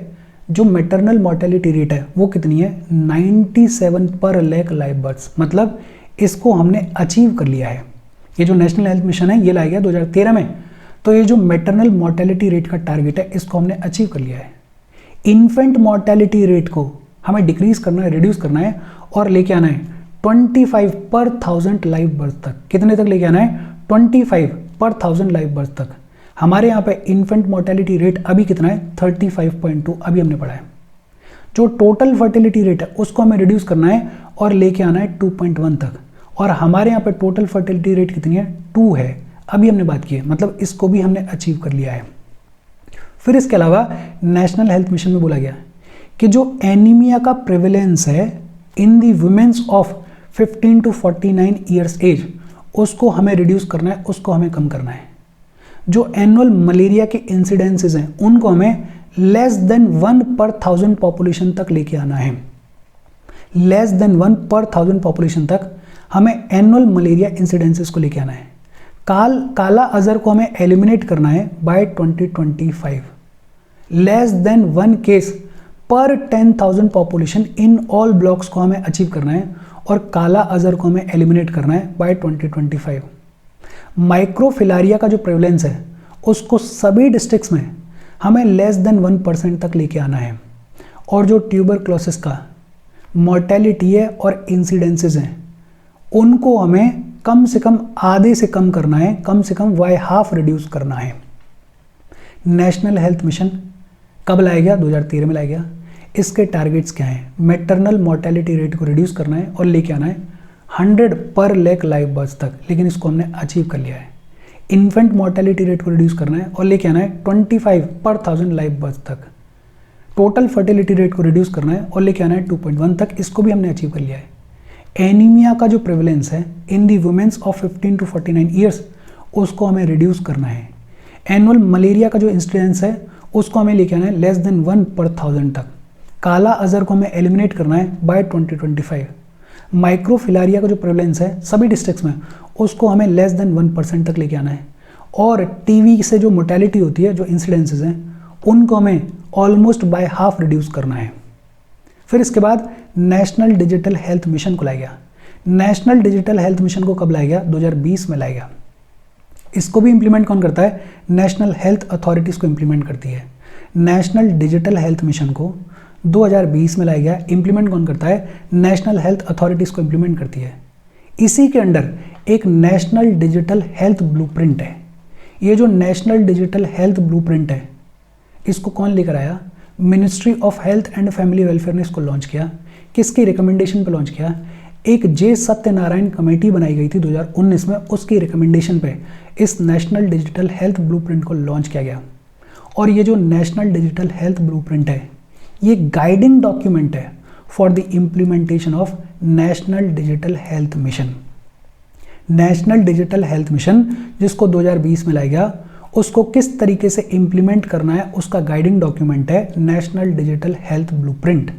जो मैटरनल मॉर्टेलिटी रेट है वो कितनी है, 97 पर लाख लाइव बर्थ्स। मतलब इसको हमने अचीव कर लिया है। ये जो नेशनल हेल्थ मिशन है ये लाया गया 2013 में, तो ये जो मैटरनल मॉर्टेलिटी रेट का टारगेट है इसको हमने अचीव कर लिया है। इन्फेंट मॉर्टेलिटी रेट को हमें डिक्रीज करना है, रिड्यूस करना है और लेके आना है 25 पर 1000 लाइव बर्थ तक। कितने तक लेके आना है, 25 पर 1000 लाइव बर्थ तक। हमारे यहाँ पे इन्फेंट मोर्टेलिटी रेट अभी कितना है, 35.2 अभी हमने पढ़ा है। जो टोटल फर्टिलिटी रेट है उसको हमें रिड्यूस करना है और लेके आना है 2.1 तक। और हमारे यहाँ पे टोटल फर्टिलिटी रेट कितनी है, 2 है, अभी हमने बात की है। मतलब इसको भी हमने अचीव कर लिया है। फिर इसके अलावा नेशनल हेल्थ मिशन में बोला गया कि जो एनीमिया का प्रेवलेंस है in the women's of 15 to 49 years age, उसको हमें रिड्यूस करना है, उसको हमें कम करना है। जो एनुअल मलेरिया के इंसिडेंसेस हैं उनको हमें लेस देन 1 पर 1000 पॉपुलेशन तक लेके आना है। लेस देन 1 पर 1000 पॉपुलेशन तक हमें एनुअल मलेरिया इंसिडेंसेस को लेके आना है। काला अजहर को हमें एलिमिनेट करना है बाय 2025। लेस देन 1 केस पर 10,000 पॉपुलेशन इन ऑल ब्लॉक्स को हमें अचीव करना है और काला अजहर को हमें एलिमिनेट करना है बाय 2025। माइक्रोफिलारिया का जो प्रेवलेंस है उसको सभी डिस्ट्रिक्ट्स में हमें लेस देन 1% तक लेके आना है। और जो ट्यूबरक्लोसिस का मॉर्टेलिटी है और इंसिडेंसेस हैं उनको हमें कम से कम आधे से कम करना है, कम से कम बाय हाफ रिड्यूस करना है। नेशनल हेल्थ मिशन कब लाया गया, 2013 में लाया गया। इसके टारगेट्स क्या हैं, मैटरनल मॉर्टेलिटी रेट को रिड्यूस करना है और लेके आना है 100 पर लाख लाइव बर्थ तक, लेकिन इसको हमने अचीव कर लिया है। इन्फेंट मॉर्टेलिटी रेट को रिड्यूस करना है और लेके आना है 25 पर 1000 लाइव बर्थ तक। टोटल फर्टिलिटी रेट को रिड्यूस करना है और लेके आना है 2.1 तक, इसको भी हमने अचीव कर लिया है। एनीमिया का जो प्रेवलेंस है in the women's of 15 to 49 years उसको हमें रिड्यूस करना है। एनुअल मलेरिया का जो इंसिडेंस है उसको हमें लेके आना है लेस देन 1 पर 1000 तक। काला अजहर को हमें एलिमिनेट करना है बाय 2025। माइक्रोफिलारिया का जो प्रेवलेंस है सभी डिस्ट्रिक्ट्स में उसको हमें लेस देन 1% तक लेके आना है। और टीवी से जो मोर्टेलिटी होती है, जो इंसिडेंसेस हैं, उनको हमें ऑलमोस्ट बाय हाफ रिड्यूस करना है। फिर इसके बाद नेशनल डिजिटल हेल्थ मिशन को लाया गया। नेशनल डिजिटल हेल्थ मिशन को कब लाया गया, 2020 में लाया गया। इसको भी इंप्लीमेंट कौन करता है, नेशनल हेल्थ अथॉरिटीज़ को इंप्लीमेंट करती है। नेशनल डिजिटल हेल्थ मिशन को 2020 में लाया गया। इंप्लीमेंट कौन करता है, नेशनल हेल्थ अथॉरिटीज़ को इंप्लीमेंट करती है। इसी के अंडर एक नेशनल डिजिटल हेल्थ ब्लूप्रिंट है। ये जो नेशनल डिजिटल हेल्थ ब्लूप्रिंट है इसको कौन लेकर आया, ministry of health and family welfare ने इसको लॉन्च किया। किसकी रिकमेंडेशन पे लॉन्च किया, एक जे सत्यनारायण कमेटी बनाई गई थी 2019 में, उसकी रिकमेंडेशन पे इस नेशनल डिजिटल हेल्थ ब्लूप्रिंट को लॉन्च किया गया। और ये जो नेशनल डिजिटल हेल्थ ब्लूप्रिंट है ये गाइडिंग डॉक्यूमेंट है for the implementation of national digital health mission. National digital health mission जिसको 2020 में लाया गया उसको किस तरीके से इम्प्लीमेंट करना है उसका गाइडिंग डॉक्यूमेंट है नेशनल डिजिटल हेल्थ ब्लूप्रिंट।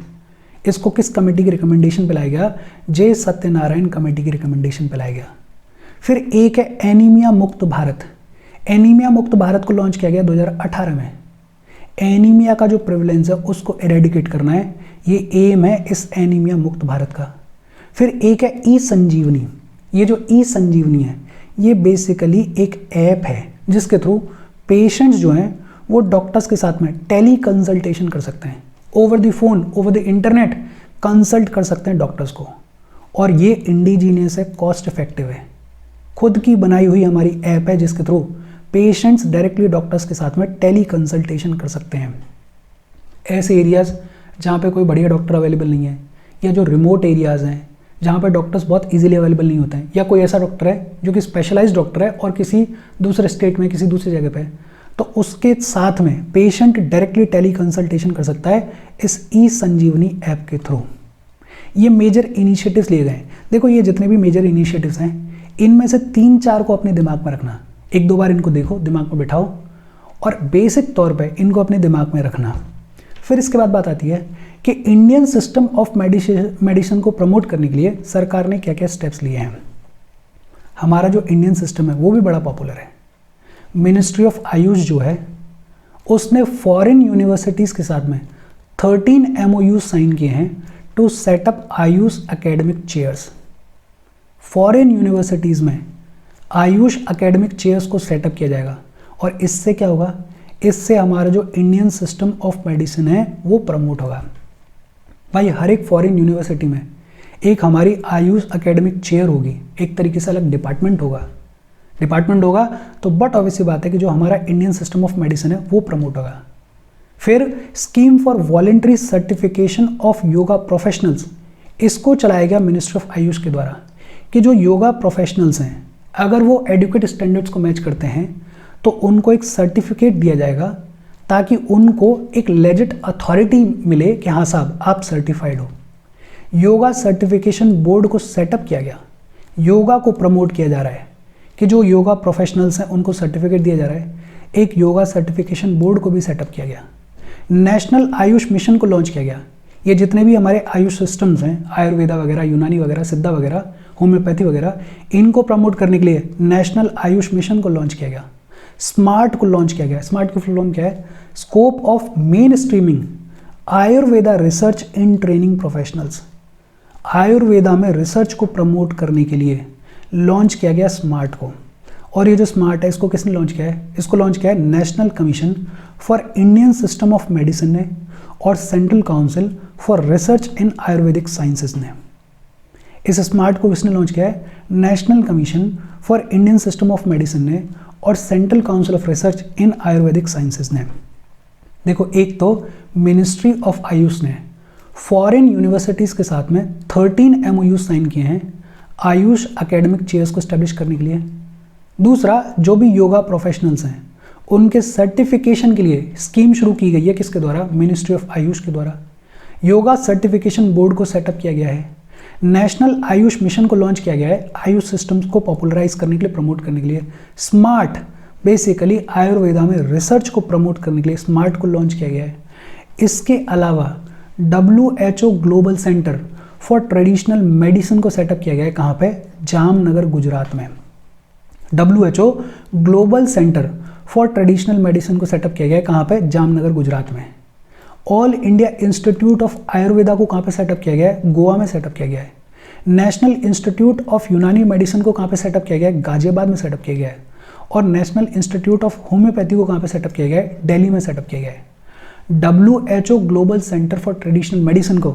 इसको किस कमेटी की रिकमेंडेशन पे लाया गया, जे सत्यनारायण कमेटी की रिकमेंडेशन पे लाया गया। फिर एक है एनीमिया मुक्त भारत। एनीमिया मुक्त भारत को लॉन्च किया गया 2018 में। एनीमिया का जो प्रेवलेंस है उसको एरेडिकेट करना है, ये एम है इस एनीमिया मुक्त भारत का। फिर एक है ई संजीवनी। ये जो ई संजीवनी है ये बेसिकली एक ऐप है जिसके थ्रू पेशेंट्स जो हैं वो डॉक्टर्स के साथ में टेली कंसल्टेशन कर सकते हैं, over the phone, over the internet consult कर सकते हैं डॉक्टर्स को। और ये इंडिजीनियस है, कॉस्ट इफेक्टिव है, खुद की बनाई हुई हमारी ऐप है जिसके थ्रू पेशेंट्स डायरेक्टली डॉक्टर्स के साथ में टेली कंसल्टेशन कर सकते हैं। ऐसे एरियाज़ जहाँ पे कोई बढ़िया डॉक्टर अवेलेबल नहीं है, या जो रिमोट एरियाज़ हैं जहाँ पे डॉक्टर्स बहुत इजीली अवेलेबल नहीं होते हैं, या कोई ऐसा डॉक्टर है जो कि स्पेशलाइज्ड डॉक्टर है और किसी दूसरे स्टेट में, किसी दूसरी जगह पे, तो उसके साथ में पेशेंट डायरेक्टली टेली कंसल्टेशन कर सकता है इस ई संजीवनी ऐप के थ्रू। ये मेजर इनिशिएटिव्स लिए गए। देखो ये जितने भी मेजर इनिशिएटिव्स हैं इनमें से 3-4 को अपने दिमाग में रखना, 1-2 बार इनको देखो, दिमाग में बिठाओ और बेसिक तौर पे इनको अपने दिमाग में रखना। फिर इसके बाद बात आती है कि इंडियन सिस्टम ऑफ मेडिसिन को प्रमोट करने के लिए सरकार ने क्या क्या स्टेप्स लिए हैं। हमारा जो इंडियन सिस्टम है वो भी बड़ा पॉपुलर है। मिनिस्ट्री ऑफ आयुष जो है उसने फॉरेन यूनिवर्सिटीज़ के साथ में 13 MOU साइन किए हैं to set up AYUSH academic chairs. Foreign universities में आयुष एकेडमिक चेयर्स को सेटअप किया जाएगा और इससे क्या होगा, इससे हमारा जो इंडियन सिस्टम ऑफ मेडिसिन है वो प्रमोट होगा। भाई हर एक फॉरेन यूनिवर्सिटी में एक हमारी आयुष एकेडमिक चेयर होगी, एक तरीके से अलग डिपार्टमेंट होगा तो बट ऑब्वियसली बात है कि जो हमारा इंडियन सिस्टम ऑफ मेडिसिन है वो प्रमोट होगा। फिर scheme for voluntary certification of yoga professionals, इसको चलाया गया मिनिस्ट्री ऑफ आयुष के द्वारा कि जो योगा प्रोफेशनल्स हैं अगर वो एडुकेट स्टैंडर्ड्स को मैच करते हैं तो उनको एक सर्टिफिकेट दिया जाएगा ताकि उनको एक लेजिट अथॉरिटी मिले कि हाँ साहब आप सर्टिफाइड हो। योगा सर्टिफिकेशन बोर्ड को सेटअप किया गया, योगा को प्रमोट किया जा रहा है कि जो योगा प्रोफेशनल्स हैं उनको सर्टिफिकेट दिया जा रहा है। एक योगा सर्टिफिकेशन बोर्ड को भी सेटअप किया गया। नेशनल आयुष मिशन को लॉन्च किया गया। ये जितने भी हमारे आयुष सिस्टम्स हैं, आयुर्वेदा वगैरह, यूनानी वगैरह, सिद्धा वगैरह, होम्योपैथी वगैरह, इनको प्रमोट करने के लिए नेशनल आयुष मिशन को लॉन्च किया गया। स्मार्ट को लॉन्च किया गया। स्मार्ट की फुल फॉर्म क्या है? Scope of main streaming Ayurveda research in training professionals. Ayurveda में रिसर्च को प्रमोट करने के लिए लॉन्च किया गया स्मार्ट को। और ये जो स्मार्ट है इसको किसने लॉन्च किया है? इसको लॉन्च किया है national commission for Indian system of medicine ने और central council for research in Ayurvedic sciences ने। इस स्मार्ट को किसने लॉन्च किया है? National commission for Indian system of medicine ने और central council of research in Ayurvedic sciences ने। देखो, एक तो मिनिस्ट्री ऑफ आयुष ने फॉरेन यूनिवर्सिटीज़ के साथ में 13 MOU साइन किए हैं आयुष एकेडमिक चेयर्स को स्टैब्लिश करने के लिए। दूसरा, जो भी योगा प्रोफेशनल्स हैं उनके सर्टिफिकेशन के लिए स्कीम शुरू की गई है। किसके द्वारा? मिनिस्ट्री ऑफ आयुष के द्वारा। योगा सर्टिफिकेशन बोर्ड को सेटअप किया गया है। नेशनल आयुष मिशन को लॉन्च किया गया है आयुष सिस्टम्स को पॉपुलराइज करने के लिए, प्रमोट करने के लिए। स्मार्ट बेसिकली आयुर्वेदा में रिसर्च को प्रमोट करने के लिए स्मार्ट को लॉन्च किया गया है। इसके अलावा WHO global centre for traditional medicine को सेटअप किया गया है। कहाँ पे? जामनगर गुजरात में। WHO global centre for traditional medicine को सेटअप किया गया है। कहाँ पे? जामनगर गुजरात में। All India institute of Ayurveda को कहाँ पे सेटअप किया गया है? गोवा में सेटअप किया गया है। नेशनल इंस्टीट्यूट ऑफ यूनानी मेडिसिन को कहाँ पे सेटअप किया गया है? गाजियाबाद में सेटअप किया गया है। और नेशनल इंस्टीट्यूट ऑफ होम्योपैथी को कहाँ पे सेटअप किया गया है? दिल्ली में सेटअप किया गया है। WHO global centre for traditional medicine को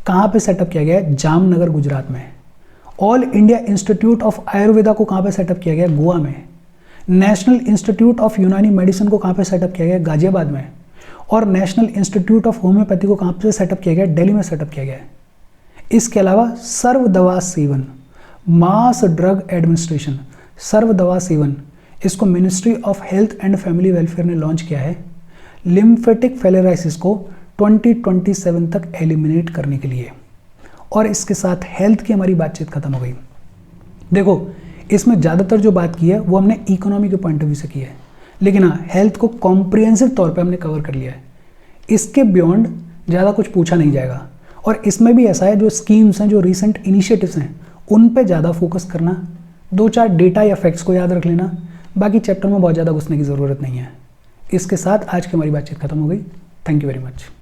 कहाँ पे सेटअप किया गया है? जामनगर गुजरात में। All India institute of Ayurveda को कहाँ पे सेटअप किया गया है? गोवा में। नेशनल इंस्टीट्यूट ऑफ यूनानी मेडिसिन को कहाँ पे सेटअप किया गया है? गाजियाबाद में। और नेशनल इंस्टीट्यूट ऑफ होम्योपैथी को कहाँ पे सेटअप किया गया है? दिल्ली में सेटअप किया गया है। इसके अलावा सर्व दवा सेवन, मास ड्रग एडमिनिस्ट्रेशन, सर्व दवा सेवन, इसको ministry of health and family welfare ने लॉन्च किया है लिम्फेटिक फेलेराइसिस को 2027 तक एलिमिनेट करने के लिए। और इसके साथ हेल्थ की हमारी बातचीत खत्म हो गई। देखो, इसमें ज़्यादातर जो बात की है वो हमने इकोनॉमी के पॉइंट ऑफ व्यू से की है, लेकिन हाँ, हेल्थ को कॉम्प्रिहेंसिव तौर पे हमने कवर कर लिया है। इसके बियॉन्ड ज़्यादा कुछ पूछा नहीं जाएगा। और इसमें भी ऐसा है, जो स्कीम्स हैं, जो रिसेंट इनिशिएटिव्स हैं, उन पे ज़्यादा फोकस करना, 2-4 डेटा या फैक्ट्स को याद रख लेना, बाकी चैप्टर में बहुत ज़्यादा घुसने की ज़रूरत नहीं है। इसके साथ आज की हमारी बातचीत खत्म हो गई। Thank you very much.